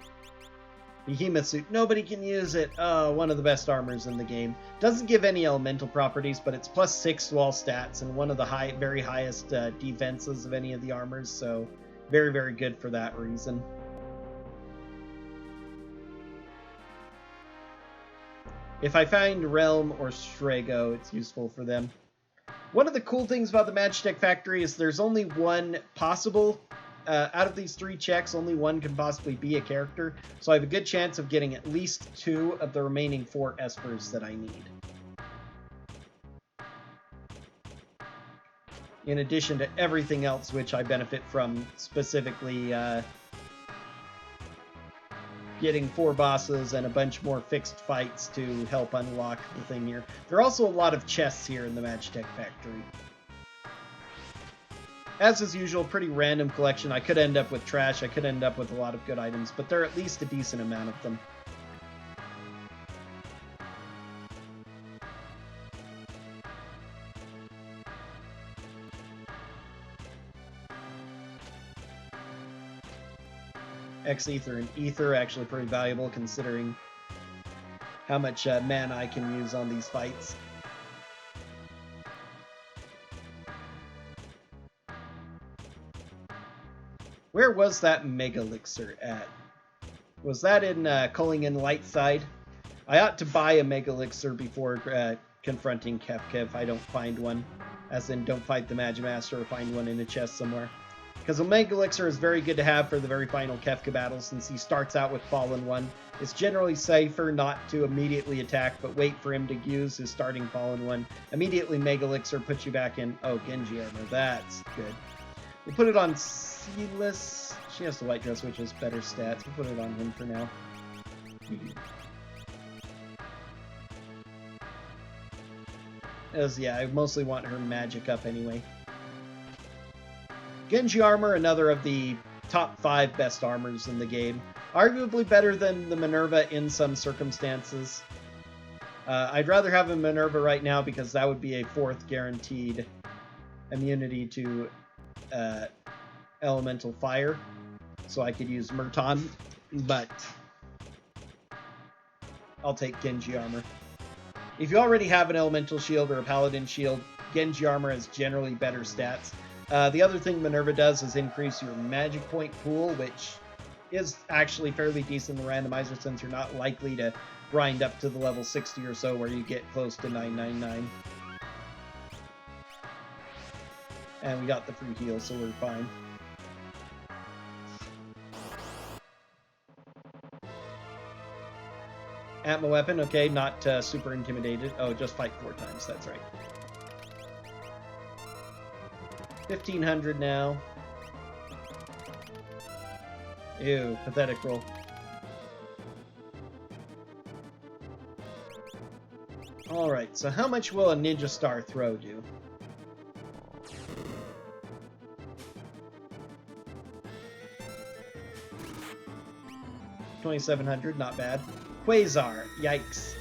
Behemoth Suit. Nobody can use it. Oh, one of the best armors in the game. Doesn't give any elemental properties, but it's +6 to all stats and one of the very highest defenses of any of the armors, so very, very good for that reason. If I find Realm or Strago, it's useful for them. One of the cool things about the Magitech Factory is there's only one possible... out of these 3 checks, only one can possibly be a character, so I have a good chance of getting at least 2 of the remaining 4 Espers that I need. In addition to everything else which I benefit from, specifically getting 4 bosses and a bunch more fixed fights to help unlock the thing here. There are also a lot of chests here in the Magitech Factory. As is usual, pretty random collection. I could end up with trash, I could end up with a lot of good items, but there are at least a decent amount of them. X-Ether and Ether, actually pretty valuable considering how much mana I can use on these fights. Where was that Mega Elixir at? Was that in Culligan Lightside? I ought to buy a Mega Elixir before confronting Kefka if I don't find one. As in, don't fight the Magimaster or find one in a chest somewhere. Because a Mega Elixir is very good to have for the very final Kefka battle, since he starts out with Fallen 1. It's generally safer not to immediately attack, but wait for him to use his starting Fallen 1. Immediately Mega Elixir puts you back in... Oh, Genji armor. That's good. We'll put it on Seedless. She has the White Dress, which has better stats. We'll put it on him for now. As, yeah, I mostly want her magic up anyway. Genji armor, another of the top 5 best armors in the game. Arguably better than the Minerva in some circumstances. I'd rather have a Minerva right now because that would be a 4th guaranteed immunity to elemental fire. So I could use Murton, but I'll take Genji armor. If you already have an elemental shield or a paladin shield, Genji armor has generally better stats. The other thing Minerva does is increase your magic point pool, which is actually fairly decent in the randomizer since you're not likely to grind up to the level 60 or so where you get close to 999. And we got the free heal, so we're fine. Atma weapon, okay, not super intimidated. Oh, just fight 4 times, that's right. 1500 now. Ew, pathetic roll. Alright, so how much will a Ninja Star throw do? $2,700, not bad. Quasar, yikes.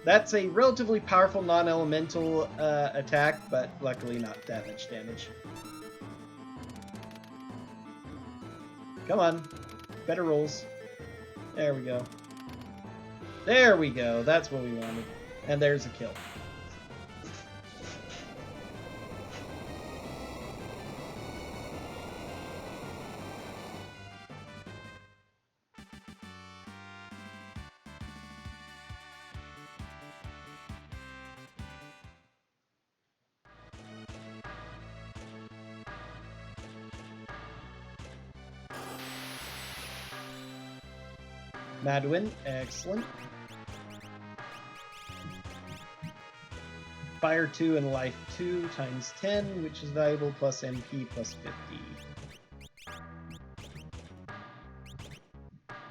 That's a relatively powerful non-elemental attack, but luckily not that much damage. Come on. Better rolls. There we go. There we go. That's what we wanted. And there's a kill. Madwin, excellent. Fire 2 and Life 2 times 10, which is valuable, plus MP plus 50.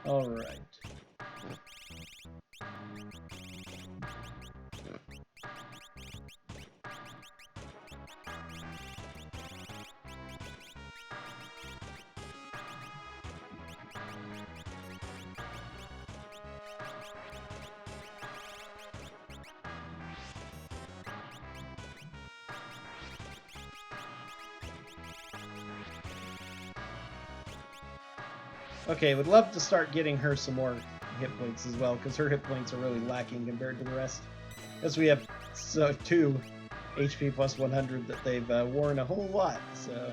Alright. Okay, would love to start getting her some more hit points as well, because her hit points are really lacking compared to the rest. As we have 2 HP plus 100 that they've worn a whole lot, so...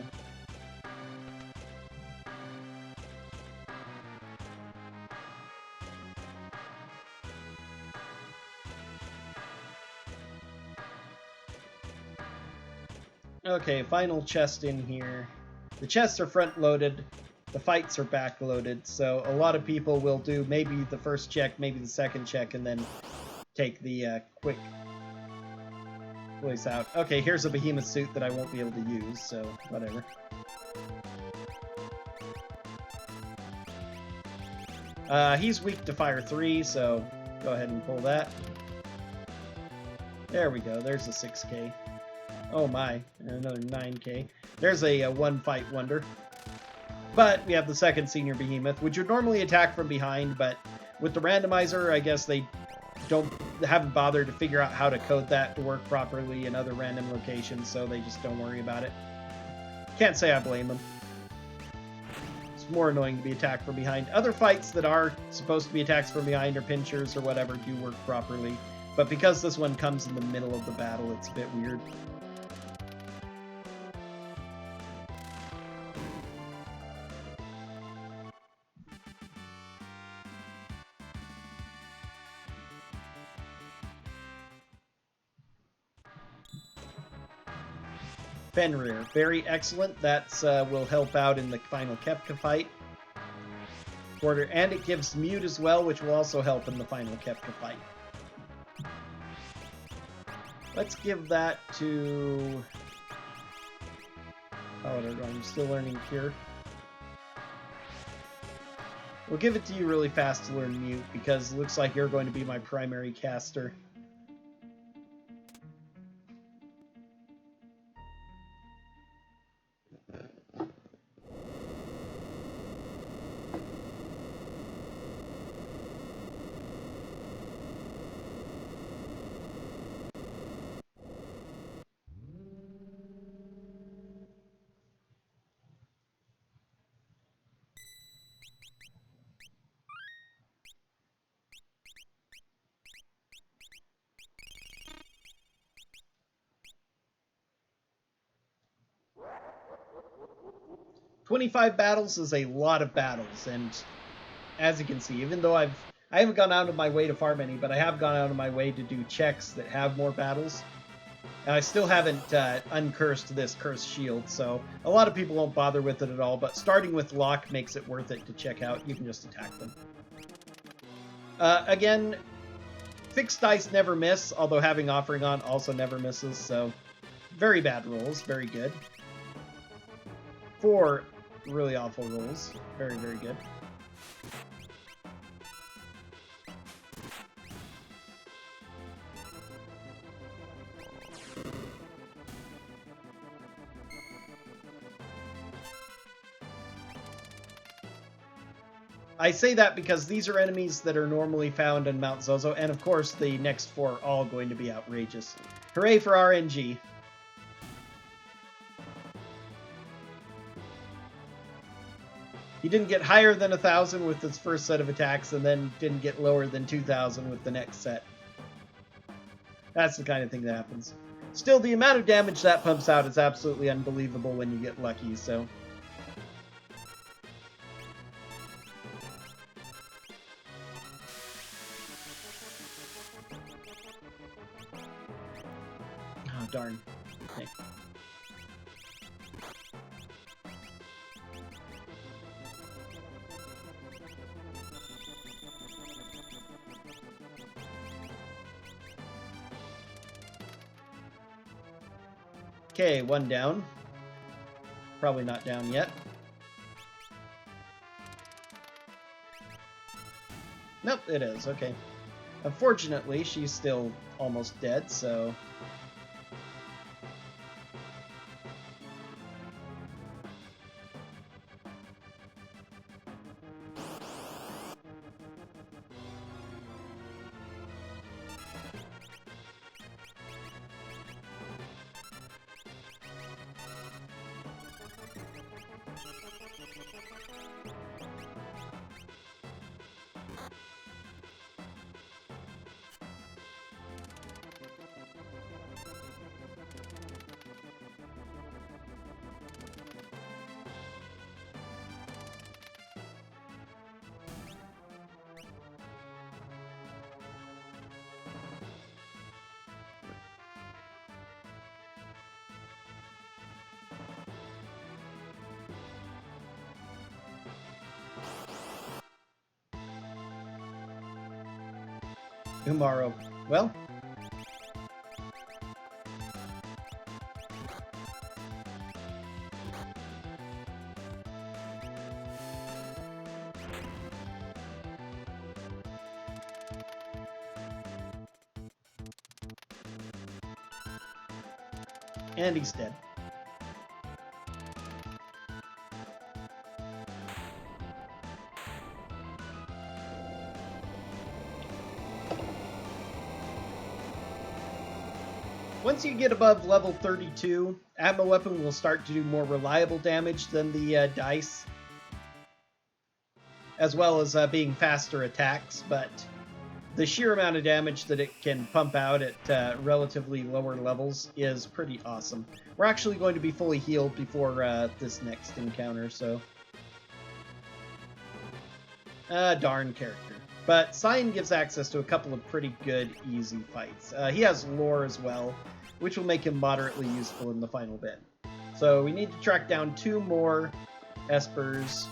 Okay, final chest in here. The chests are front-loaded. The fights are back-loaded, so a lot of people will do maybe the first check, maybe the second check, and then take the quick voice out. Okay, here's a behemoth suit that I won't be able to use, so whatever. He's weak to Fire 3, so go ahead and pull that. There we go, there's a 6k. Oh my, and another 9k. There's a one-fight wonder. But we have the second senior behemoth, which would normally attack from behind, but with the randomizer, I guess they haven't bothered to figure out how to code that to work properly in other random locations, so they just don't worry about it. Can't say I blame them. So more annoying to be attacked from behind. Other fights that are supposed to be attacks from behind or pinchers or whatever do work properly. But because this one comes in the middle of the battle, it's a bit weird. Fenrir, very excellent. That's will help out in the final Kefka fight. And it gives Mute as well, which will also help in the final Kefka fight. Let's give that to... Oh, I'm still learning Cure. We'll give it to you really fast to learn Mute, because it looks like you're going to be my primary caster. "25 battles is a lot of battles, and as you can see, even though I haven't gone out of my way to farm any, but I have gone out of my way to do checks that have more battles. And I still haven't uncursed this cursed shield, so a lot of people won't bother with it at all, but starting with Locke makes it worth it to check out. You can just attack them. Again, fixed dice never miss, although having Offering on also never misses, so very bad rolls, very good. 4 really awful rolls, very, very good. I say that because these are enemies that are normally found in Mount Zozo, and of course the next 4 are all going to be outrageous. Hooray for RNG! He didn't get higher than 1,000 with his first set of attacks, and then didn't get lower than 2,000 with the next set. That's the kind of thing that happens. Still, the amount of damage that pumps out is absolutely unbelievable when you get lucky, so... Oh, darn. Okay. Okay, 1 down. Probably not down yet. Nope, it is. Okay. Unfortunately, she's still almost dead, so... Umaro. Well... And he's dead. Once you get above level 32, Atma Weapon will start to do more reliable damage than the dice. as well as being faster attacks, but the sheer amount of damage that it can pump out at relatively lower levels is pretty awesome. We're actually going to be fully healed before this next encounter, so... darn character. But Cyan gives access to a couple of pretty good, easy fights. He has lore as well, which will make him moderately useful in the final bit. So we need to track down 2 more Espers.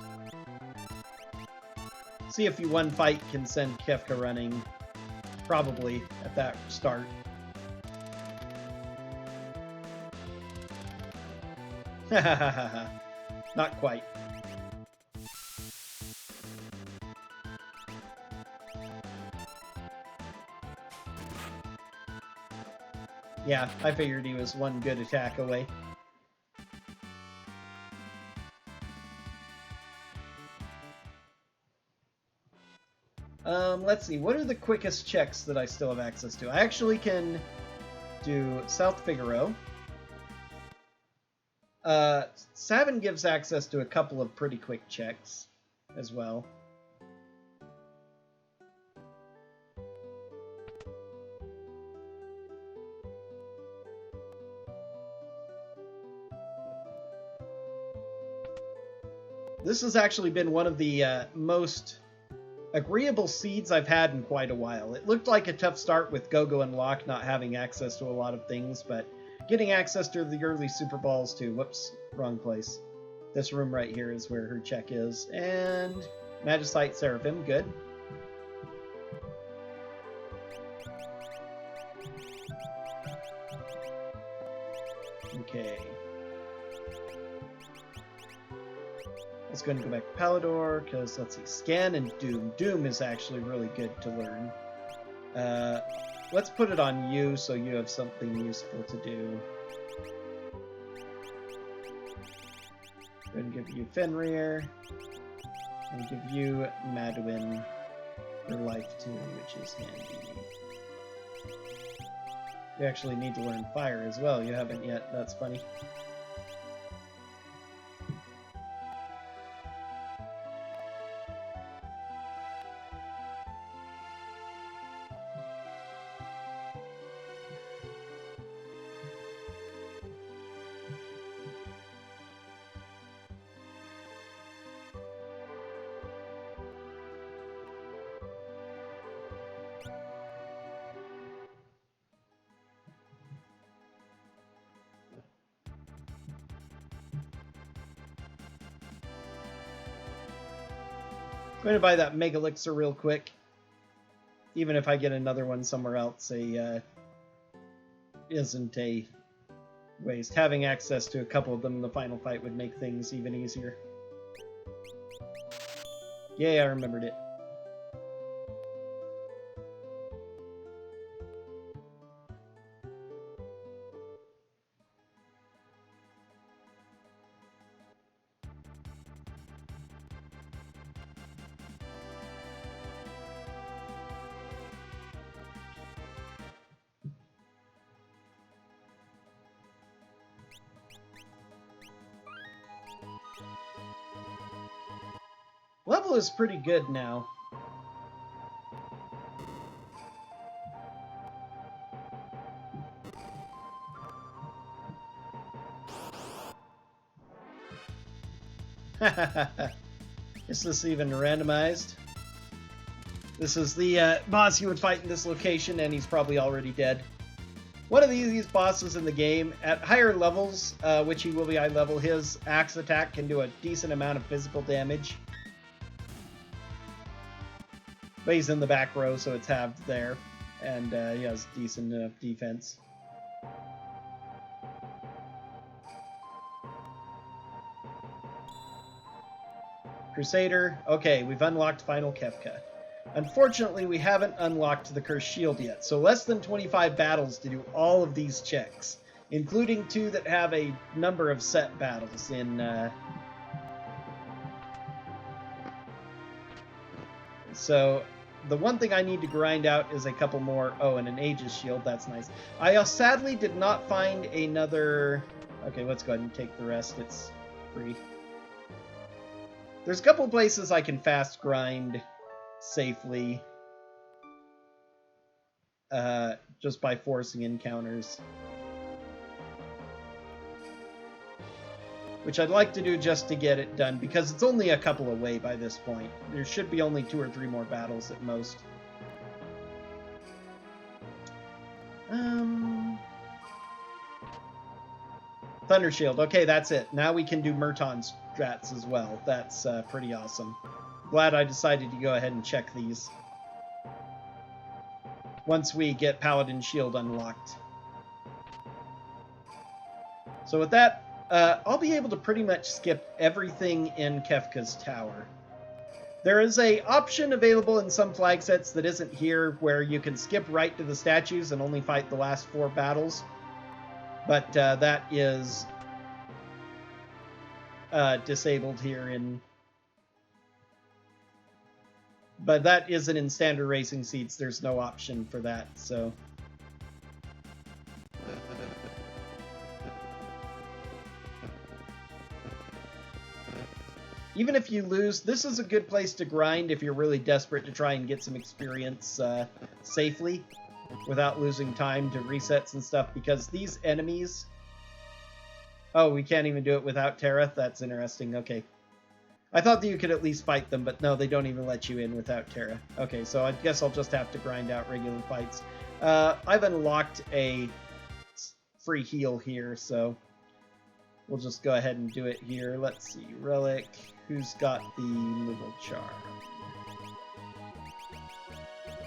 See if one fight can send Kefka running, probably, at that start. Not quite. Yeah, I figured he was one good attack away. Let's see, what are the quickest checks that I still have access to? I actually can do South Figaro. Savin gives access to a couple of pretty quick checks as well. This has actually been one of the most agreeable seeds I've had in quite a while. It looked like a tough start with Gogo and Locke not having access to a lot of things, but getting access to the early Super Balls too. Whoops, wrong place. This room right here is where her check is. And Magicite Seraphim, good. Okay. Let's go ahead and go back to Palador, because, let's see, Scan and Doom. Doom is actually really good to learn. Let's put it on you, so you have something useful to do. Go ahead and give you Fenrir, and give you Madwin for life too, which is handy. You actually need to learn Fire as well. You haven't yet. That's funny. I'm going to buy that Mega Elixir real quick. Even if I get another one somewhere else, isn't a waste. Having access to a couple of them in the final fight would make things even easier. Yay, I remembered it. Level is pretty good now. Is this even randomized? This is the boss you would fight in this location, and he's probably already dead. One of the easiest bosses in the game. At higher levels, which he will be high level, his axe attack can do a decent amount of physical damage. But he's in the back row, so it's halved there. And he has decent enough defense. Crusader. Okay, we've unlocked Final Kefka. Unfortunately, we haven't unlocked the Cursed Shield yet, so less than 25 battles to do all of these checks, including 2 that have a number of set battles in... So, the one thing I need to grind out is a couple more... Oh, and an Aegis Shield, that's nice. I sadly did not find another... Okay, let's go ahead and take the rest, it's free. There's a couple places I can fast grind safely just by forcing encounters. Which I'd like to do just to get it done, because it's only a couple away by this point. There should be only 2 or 3 more battles at most. Thunder Shield. Okay, that's it. Now we can do Murton strats as well. That's pretty awesome. Glad I decided to go ahead and check these once we get Paladin Shield unlocked. So with that, I'll be able to pretty much skip everything in Kefka's Tower. There is a option available in some flag sets that isn't here, where you can skip right to the statues and only fight the last 4 battles. But that is disabled here in... But that isn't in standard racing seats. There's no option for that, so... Even if you lose, this is a good place to grind if you're really desperate to try and get some experience safely without losing time to resets and stuff, because these enemies... Oh, we can't even do it without Terra? That's interesting. Okay. I thought that you could at least fight them, but no, they don't even let you in without Terra. Okay, so I guess I'll just have to grind out regular fights. I've unlocked a free heal here, so we'll just go ahead and do it here. Let's see. Relic. Who's got the Nibble Charm?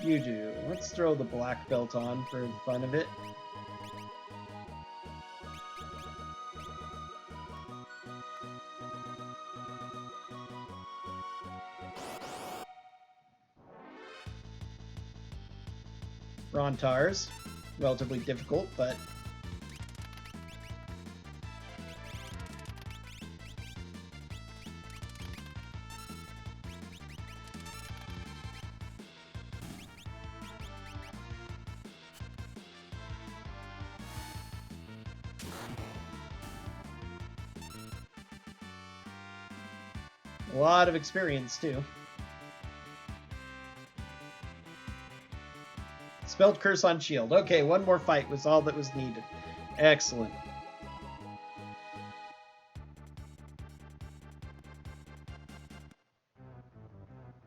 You do. Let's throw the black belt on for the fun of it. Rontars. Relatively difficult, but... a lot of experience, too. Spelled Curse on Shield. Okay, one more fight was all that was needed. Excellent.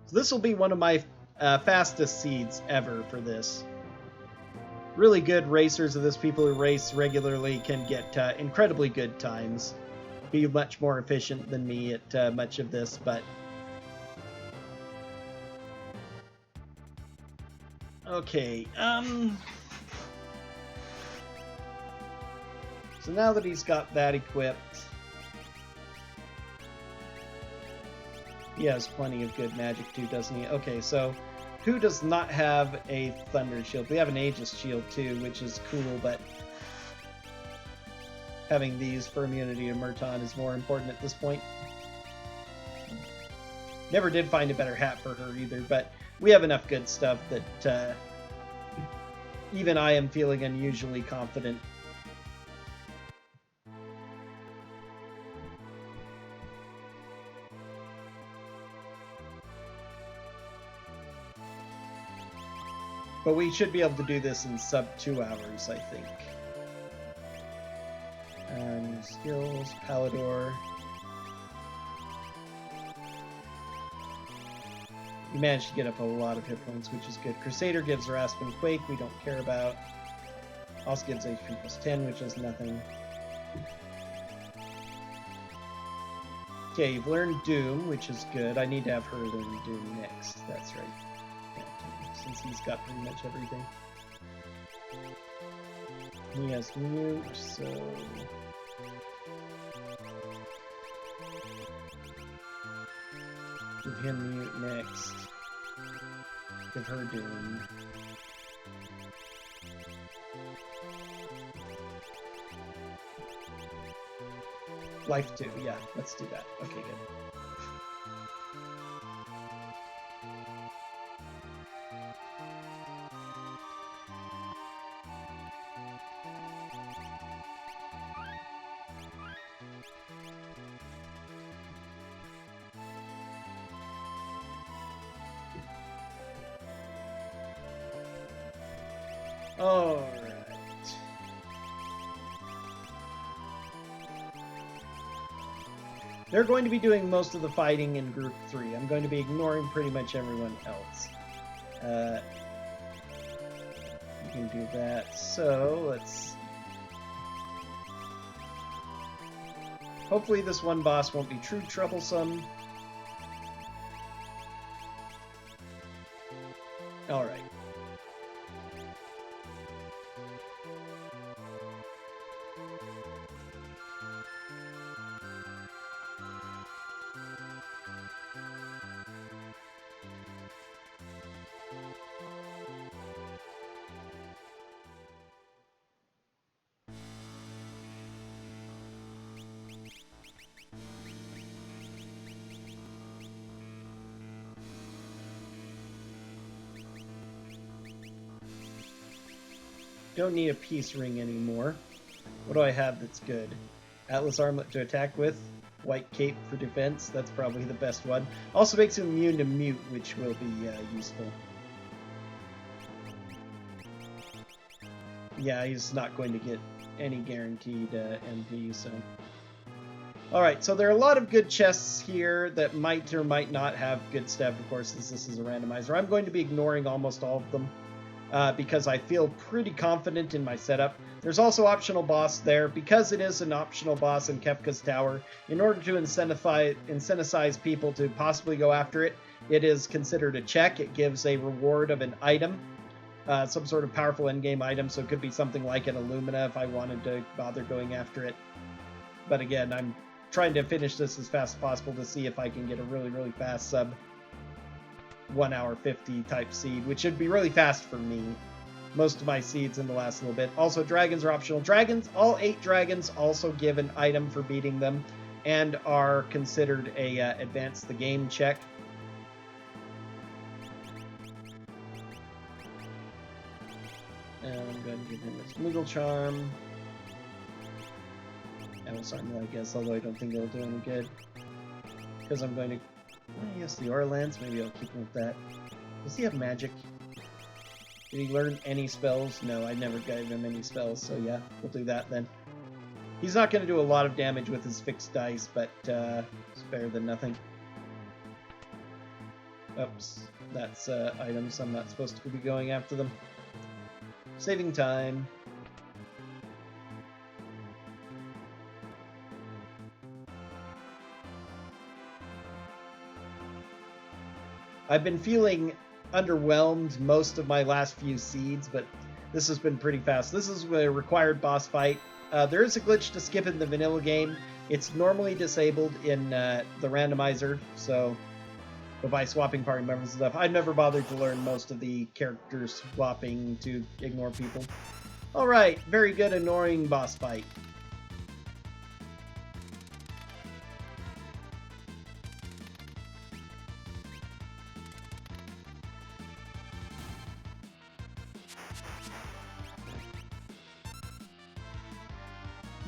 So this will be one of my fastest seeds ever for this. Really good racers of this, people who race regularly, can get incredibly good times. Be much more efficient than me at much of this, but... Okay, so now that he's got that equipped, he has plenty of good magic too, doesn't he? Okay, so who does not have a Thunder Shield? We have an Aegis Shield too, which is cool, but having these for immunity to Murton is more important at this point. Never did find a better hat for her either, but we have enough good stuff that even I am feeling unusually confident. But we should be able to do this in sub 2 hours, I think. Skills, Palador. You managed to get up a lot of hit points, which is good. Crusader gives Rasp and Quake, we don't care about. Also gives HP plus 10, which is nothing. Okay, you've learned Doom, which is good. I need to have her learn Doom next. That's right. Yeah, since he's got pretty much everything. He has Mute, so... give him Mute next. Give her Doom. Life 2, yeah, let's do that. Okay, good. Alright. They're going to be doing most of the fighting in Group 3. I'm going to be ignoring pretty much everyone else. You can do that. So, let's... Hopefully this one boss won't be too troublesome. Alright. Don't need a peace ring anymore. What do I have that's good? Atlas armlet to attack with. White cape for defense. That's probably the best one. Also makes him immune to mute, which will be useful. Yeah, he's not going to get any guaranteed MP, so... Alright, so there are a lot of good chests here that might or might not have good stuff. Of course, this is a randomizer. I'm going to be ignoring almost all of them. Because I feel pretty confident in my setup. There's also optional boss there. Because it is an optional boss in Kefka's Tower, in order to incentivize people to possibly go after it, it is considered a check. It gives a reward of an item, some sort of powerful endgame item, so it could be something like an Illumina if I wanted to bother going after it. But again, I'm trying to finish this as fast as possible to see if I can get a really, really fast sub 1 hour 50 type seed, which should be really fast for me. Most of my seeds in the last little bit. Also, dragons are optional. Dragons, all 8 dragons also give an item for beating them and are considered a advance the game check. And I'm going to give him this Moogle Charm. Atlas Armor, I guess, although I don't think it'll do any good. Because I'm going to... Well, yes, the Aura Lance. Maybe I'll keep him with that. Does he have magic? Did he learn any spells? No, I never gave him any spells, so yeah, we'll do that then. He's not going to do a lot of damage with his fixed dice, but it's better than nothing. Oops, that's items. I'm not supposed to be going after them. Saving time. I've been feeling underwhelmed most of my last few seeds, but this has been pretty fast. This is a required boss fight. There is a glitch to skip in the vanilla game. It's normally disabled in the randomizer, so but by swapping party members and stuff. I've never bothered to learn most of the characters swapping to ignore people. Alright, very good annoying boss fight.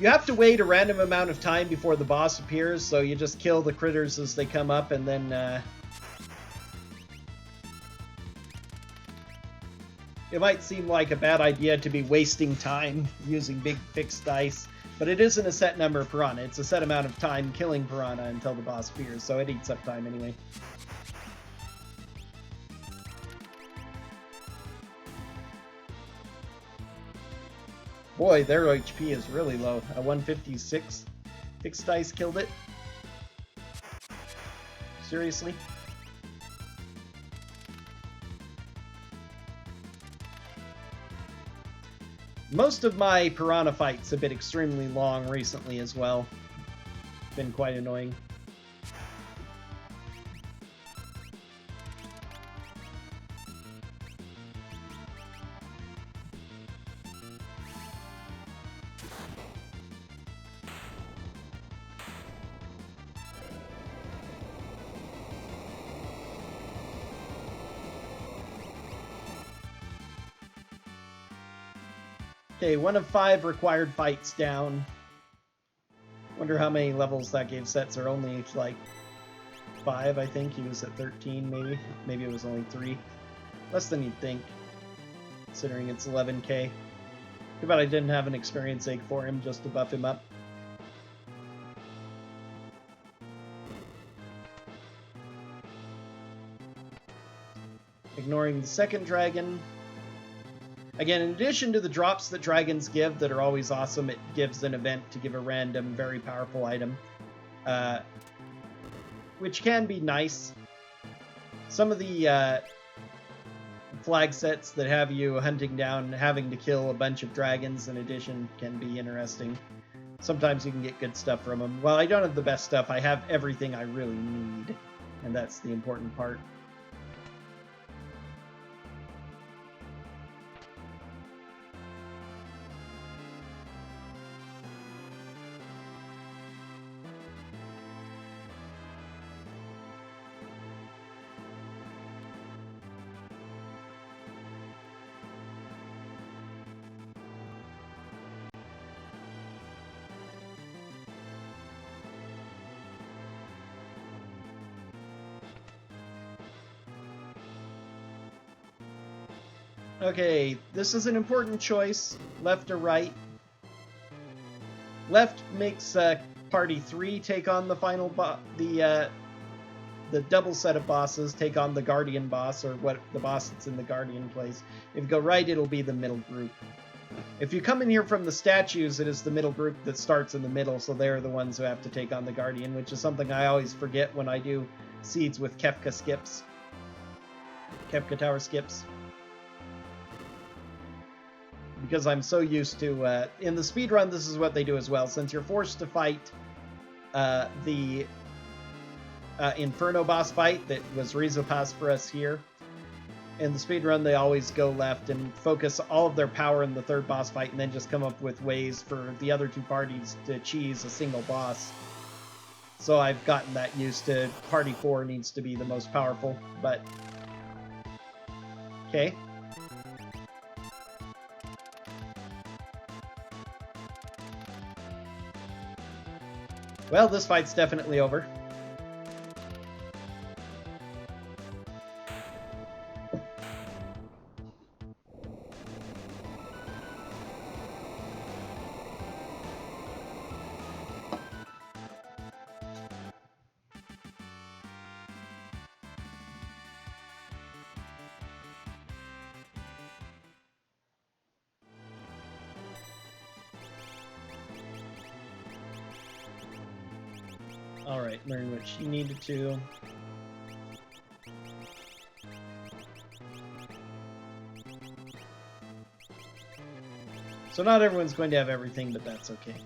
You have to wait a random amount of time before the boss appears, so you just kill the critters as they come up, and then it might seem like a bad idea to be wasting time using big fixed dice, but it isn't a set number of piranha. It's a set amount of time killing piranha until the boss appears, so it eats up time anyway. Boy, their HP is really low. A 156 fixed dice killed it. Seriously? Most of my piranha fights have been extremely long recently as well. Been quite annoying. Okay, 1 of 5 required fights down. Wonder how many levels that gave Sets are only like 5, I think. He was at 13, maybe. Maybe it was only 3. Less than you'd think. considering it's 11k. Too bad I didn't have an experience egg for him just to buff him up. Ignoring the second dragon. Again, in addition to the drops that dragons give that are always awesome, it gives an event to give a random, very powerful item, which can be nice. Some of the flag sets that have you hunting down, having to kill a bunch of dragons in addition can be interesting. Sometimes you can get good stuff from them. While I don't have the best stuff, I have everything I really need, and that's the important part. Okay, this is an important choice, left or right. Left makes Party 3 take on the final the double set of bosses, take on the Guardian boss, or what the boss that's in the Guardian place. If you go right, it'll be the middle group. If you come in here from the statues, it is the middle group that starts in the middle, so they're the ones who have to take on the Guardian, which is something I always forget when I do seeds with Kefka skips. Kefka Tower skips. Because I'm so used to... in the speedrun, this is what they do as well. Since you're forced to fight the Inferno boss fight that was Rizopaz for us here, in the speedrun, they always go left and focus all of their power in the third boss fight and then just come up with ways for the other two parties to cheese a single boss. So I've gotten that used to Party 4 needs to be the most powerful, but... Okay. Well, this fight's definitely over. Alright, learn what she needed to. So not everyone's going to have everything, but that's okay.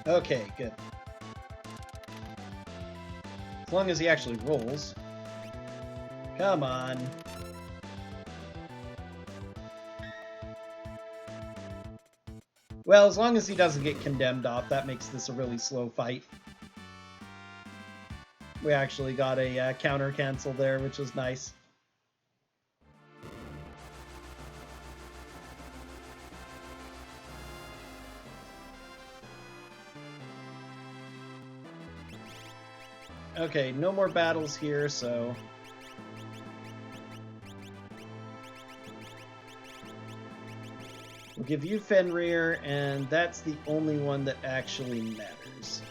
Okay, good. As long as he actually rolls. Come on. Well, as long as he doesn't get condemned off, that makes this a really slow fight. We actually got a counter cancel there, which was nice. Okay, no more battles here, so... We'll give you Fenrir, and that's the only one that actually matters.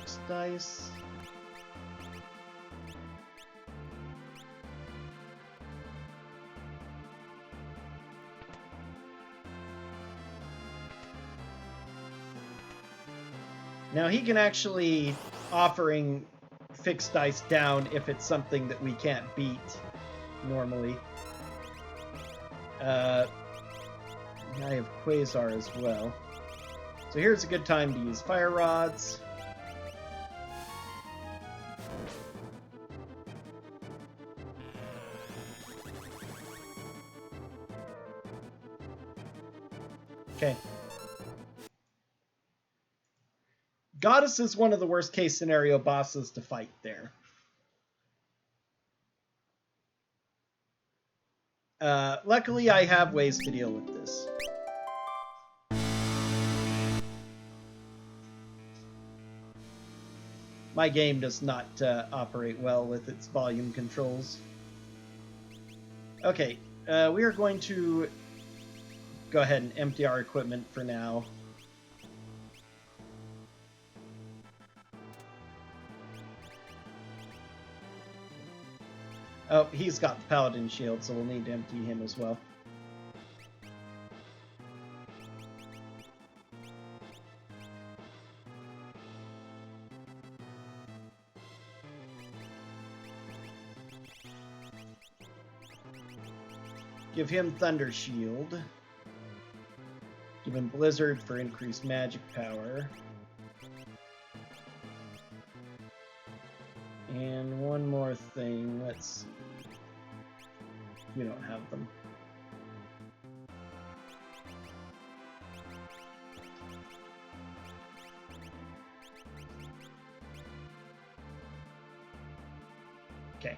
fixed dice. Now he can actually offering fixed dice down if it's something that we can't beat normally. I have Quasar as well. So here's a good time to use fire rods. Okay. Goddess is one of the worst case scenario bosses to fight there. Luckily, I have ways to deal with this. My game does not operate well with its volume controls. Okay, we are going to go ahead and empty our equipment for now. Oh, he's got the Paladin shield, so we'll need to empty him as well. Give him Thunder Shield. Give him Blizzard for increased magic power. And one more thing, let's see. We don't have them. Okay.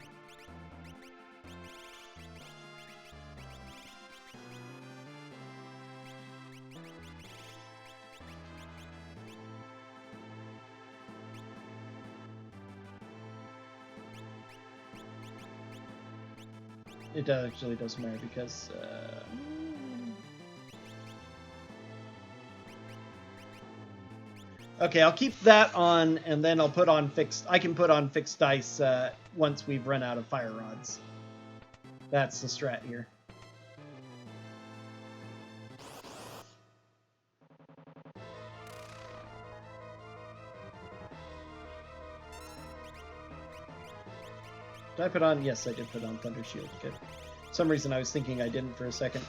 It actually doesn't matter because okay, I'll keep that on, and then I'll put on fixed. I can put on fixed dice once we've run out of fire rods. That's the strat here. Did I put on? Yes, I did put on Thunder Shield. Good. For some reason I was thinking I didn't for a second.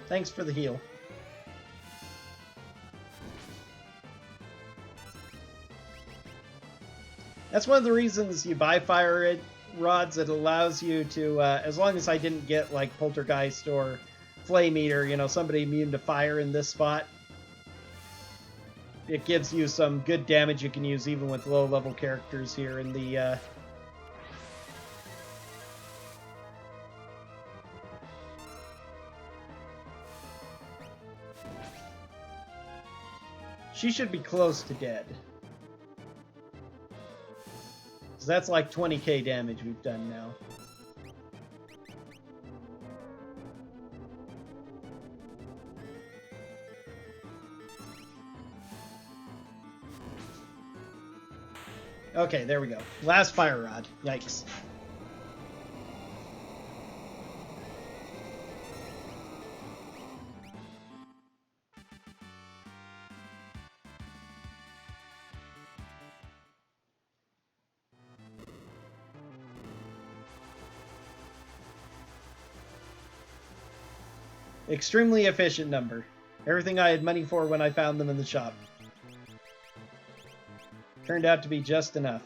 Thanks for the heal. That's one of the reasons you buy fire rods. It allows you to, as long as I didn't get like Poltergeist or Flame Eater, you know, somebody immune to fire in this spot, it gives you some good damage you can use even with low-level characters here in the... She should be close to dead. So that's like 20k damage we've done now. Okay, there we go. Last fire rod. Yikes. Extremely efficient number. Everything I had money for when I found them in the shop. Turned out to be just enough.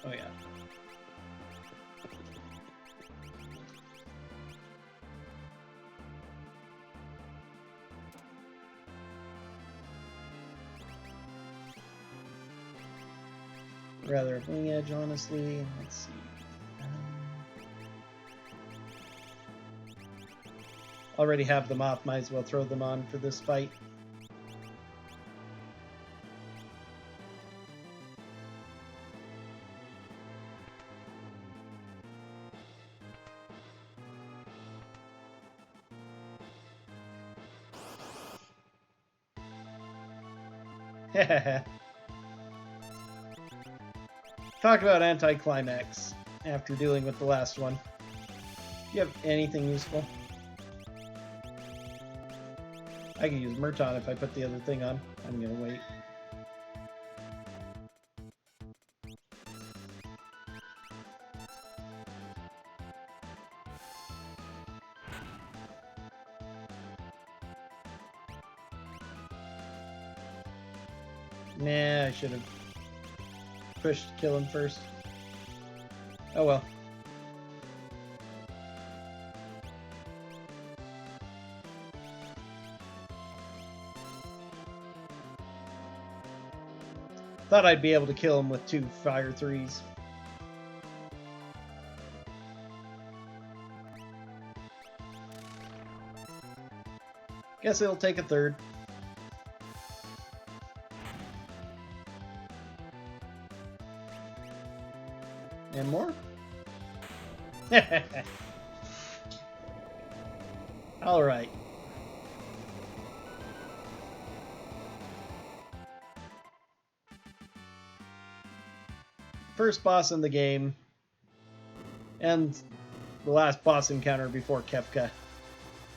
Oh yeah. Rather wing edge, honestly. Let's see. Already have them off, might as well throw them on for this fight. Talk about anticlimax after dealing with the last one. Do you have anything useful? I can use Murtaugh if I put the other thing on. I'm gonna wait. Nah, I should have pushed to kill him first. Oh well. Thought I'd be able to kill him with 2 fire 3s. Guess it'll take a 3rd. And more? Alright. First boss in the game. And the last boss encounter before Kefka.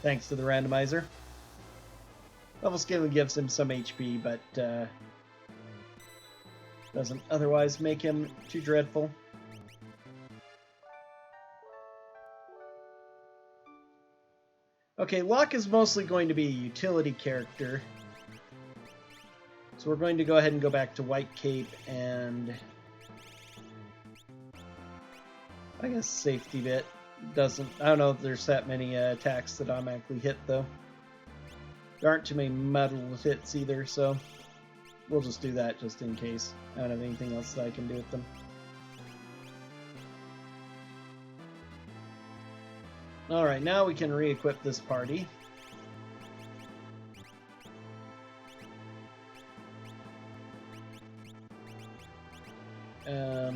Thanks to the randomizer. Level scaling gives him some HP, but doesn't otherwise make him too dreadful. Okay, Locke is mostly going to be a utility character. So we're going to go ahead and go back to White Cape and... I guess safety bit doesn't... I don't know if there's that many attacks that automatically hit, though. There aren't too many muddled hits either, so we'll just do that just in case. I don't have anything else that I can do with them. Alright, now we can re-equip this party.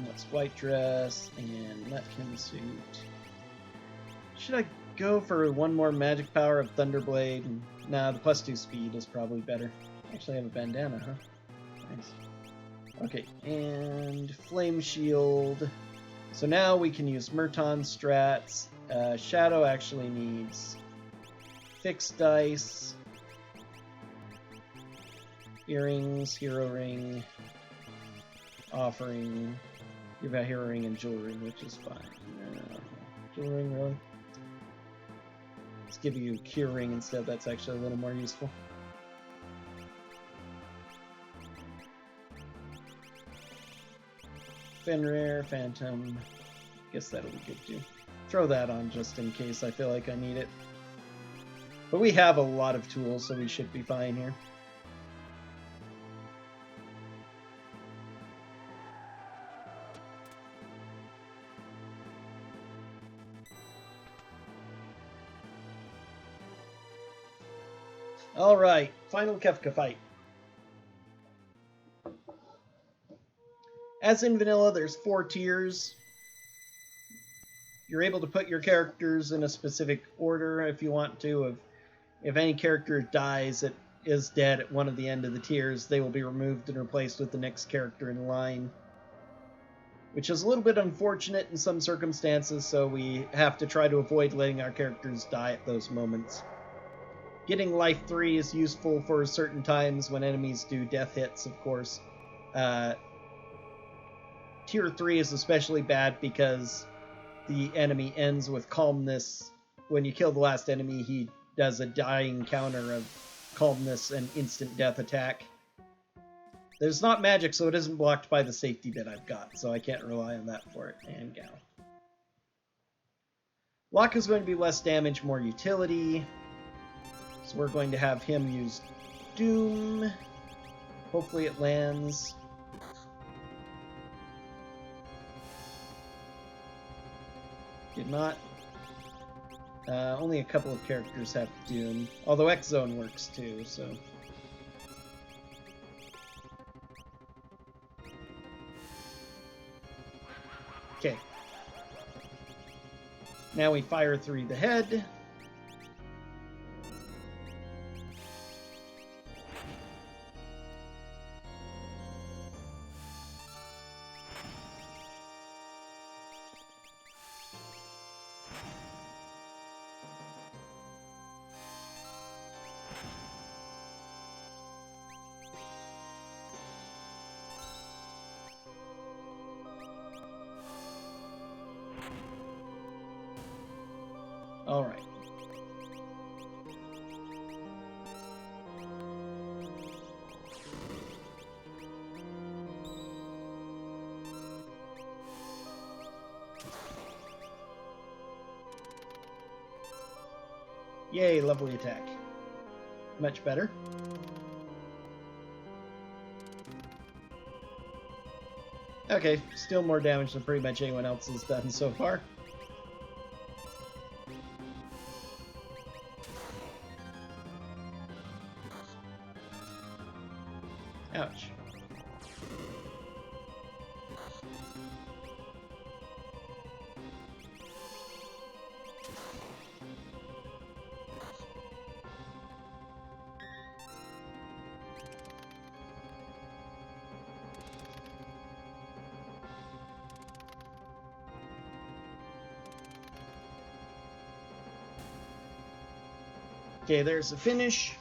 Let's white dress and Nutkin suit. Should I go for one more magic power of Thunderblade? Nah, the +2 speed is probably better. Actually, I have a bandana, huh? Nice. Okay, and Flame Shield. So now we can use Murtaugh strats. Shadow actually needs fixed dice, earrings, hero ring, offering. You've got hero ring and jewel ring, which is fine. Jewel ring, really? Let's give you cure ring instead. That's actually a little more useful. Fenrir, Phantom. Guess that'll be good too. Throw that on just in case I feel like I need it. But we have a lot of tools, so we should be fine here. Alright, final Kefka fight. As in vanilla, there's 4 tiers. You're able to put your characters in a specific order if you want to. If any character dies that is dead at one of the end of the tiers, they will be removed and replaced with the next character in line. Which is a little bit unfortunate in some circumstances, so we have to try to avoid letting our characters die at those moments. Getting life 3 is useful for certain times when enemies do death hits, of course. Tier 3 is especially bad because the enemy ends with calmness. When you kill the last enemy, he does a dying counter of calmness and instant death attack. There's not magic, so it isn't blocked by the safety bit I've got, so I can't rely on that for it. And Gal. Locke is going to be less damage, more utility. So we're going to have him use Doom. Hopefully it lands. Did not. Only a couple of characters have Doom, although X-Zone works too, so... Okay. Now we fire through the head. All right. Yay, lovely attack. Much better. Okay, still more damage than pretty much anyone else has done so far. Ouch. Okay, there's the finish.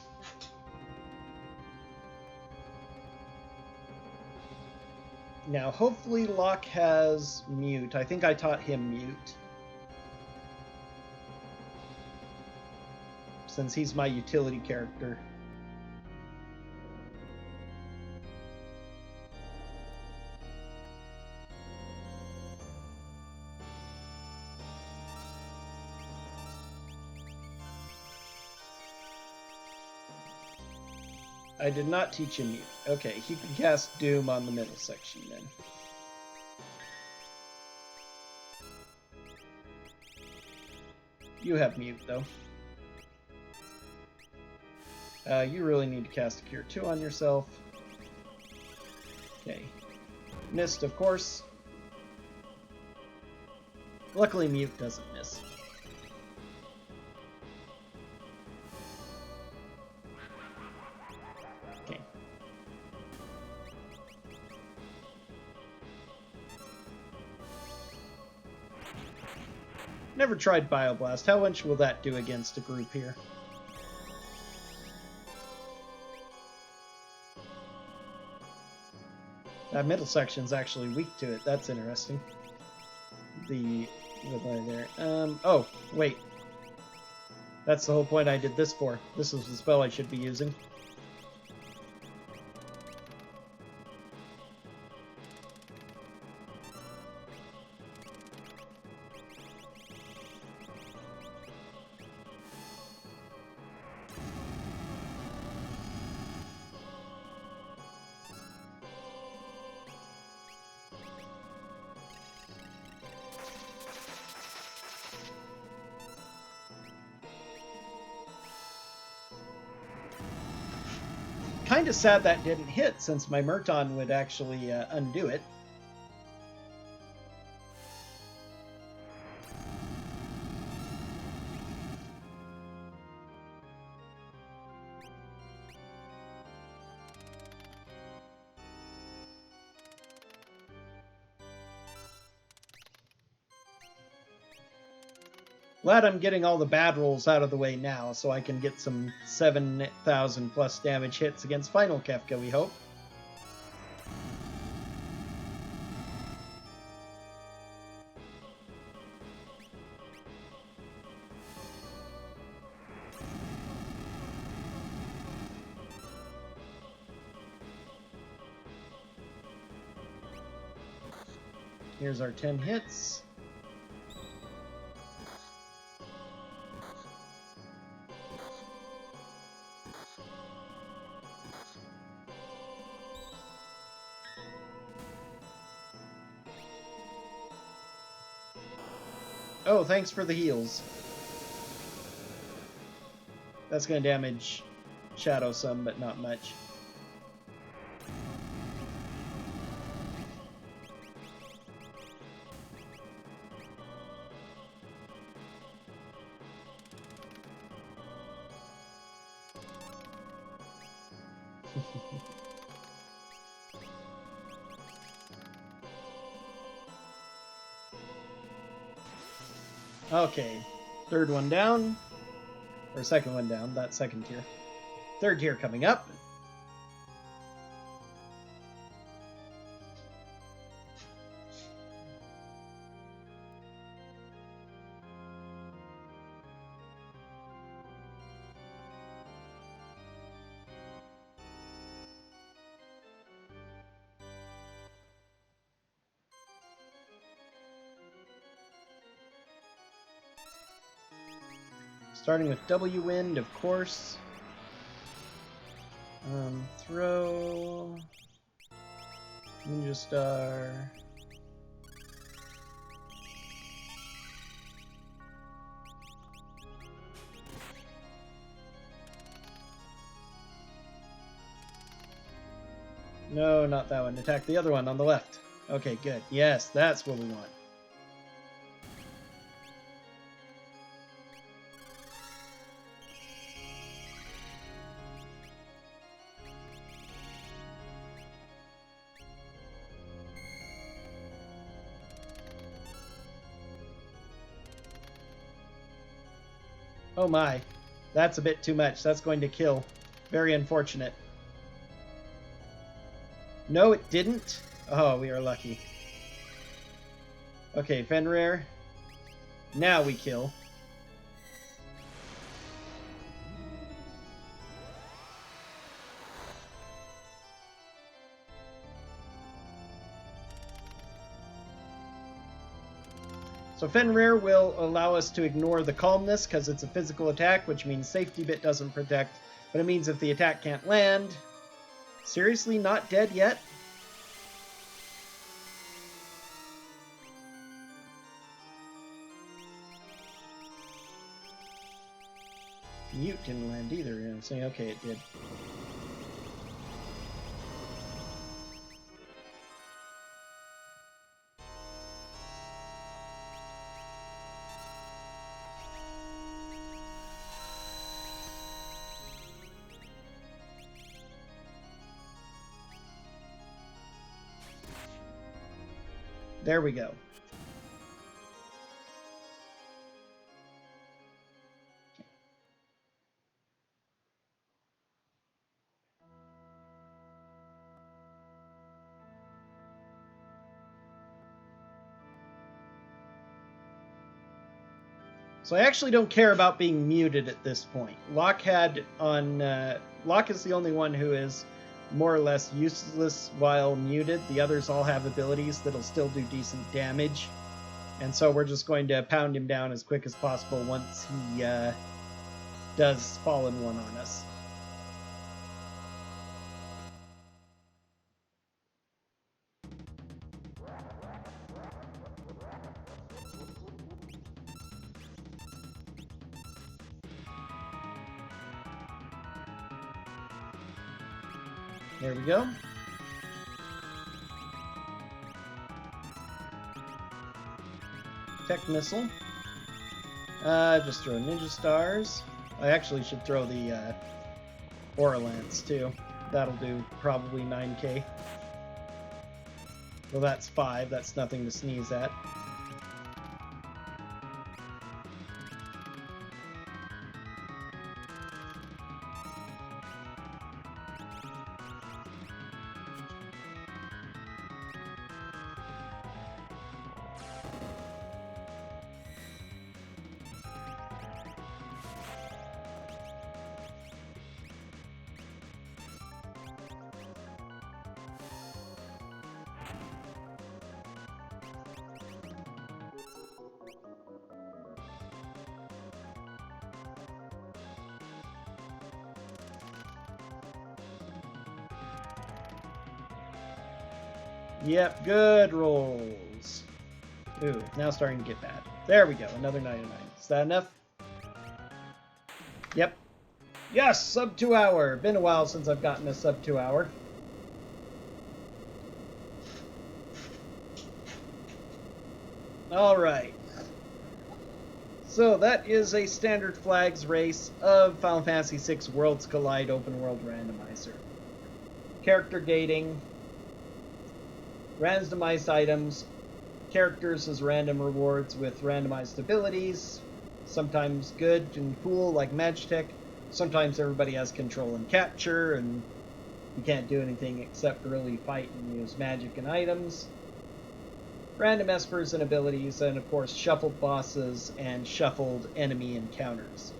Now, hopefully Locke has mute. I think I taught him mute. Since he's my utility character. I did not teach him mute. Okay, he can cast Doom on the middle section then. You have mute, though. You really need to cast a Cure 2 on yourself. Okay. Missed, of course. Luckily, mute doesn't miss. Okay. Never tried Bioblast. How much will that do against a group here? That middle section's actually weak to it. That's interesting. The there. Oh, wait. That's the whole point I did this for. This is the spell I should be using. Kind of sad that didn't hit, since my Murton would actually undo it. Glad I'm getting all the bad rolls out of the way now, so I can get some 7,000 plus damage hits against Final Kefka, we hope. Here's our 10 hits. Oh, thanks for the heals. That's going to damage Shadow some, but not much. Okay, third one down. Or second one down, that second tier. Third tier coming up. Starting with W Wind, of course. Throw... Ninja Star... No, not that one. Attack the other one on the left. Okay, good. Yes, that's what we want. Oh my. That's a bit too much. That's going to kill. Very unfortunate. No, it didn't. Oh, we are lucky. Okay, Fenrir. Now we kill. So Fenrir will allow us to ignore the calmness because it's a physical attack, which means safety bit doesn't protect, but it means if the attack can't land... Seriously, not dead yet? Mute didn't land either. I'm saying, okay, it did. There we go. So I actually don't care about being muted at this point. Locke is the only one who is more or less useless while muted. The others all have abilities that'll still do decent damage. And so we're just going to pound him down as quick as possible once he does Fallen One on us. There we go. Tech Missile. Just throw Ninja Stars. I actually should throw the Aura Lance too. That'll do probably 9k. Well, that's 5. That's nothing to sneeze at. Yep, good rolls. Ooh, now starting to get bad. There we go, another 99. Is that enough? Yep. Yes, sub 2 hour. Been a while since I've gotten a sub 2 hour. Alright. So that is a standard flags race of Final Fantasy VI Worlds Collide Open World Randomizer. Character gating, randomized items, characters as random rewards with randomized abilities, sometimes good and cool like Magitech, sometimes everybody has control and capture and you can't do anything except really fight and use magic and items. Random espers and abilities, and of course shuffled bosses and shuffled enemy encounters.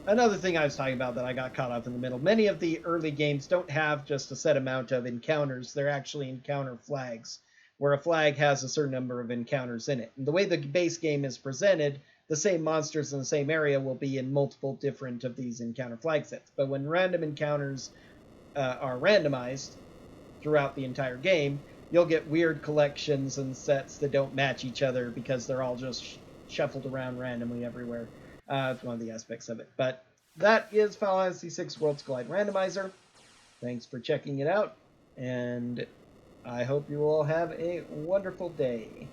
Another thing I was talking about that I got caught up in the middle, many of the early games don't have just a set amount of encounters, they're actually encounter flags, where a flag has a certain number of encounters in it. And the way the base game is presented, the same monsters in the same area will be in multiple different of these encounter flag sets. But when random encounters are randomized throughout the entire game, you'll get weird collections and sets that don't match each other because they're all just shuffled around randomly everywhere. It's one of the aspects of it. But that is Final Fantasy VI Worlds Collide Randomizer. Thanks for checking it out, and I hope you all have a wonderful day.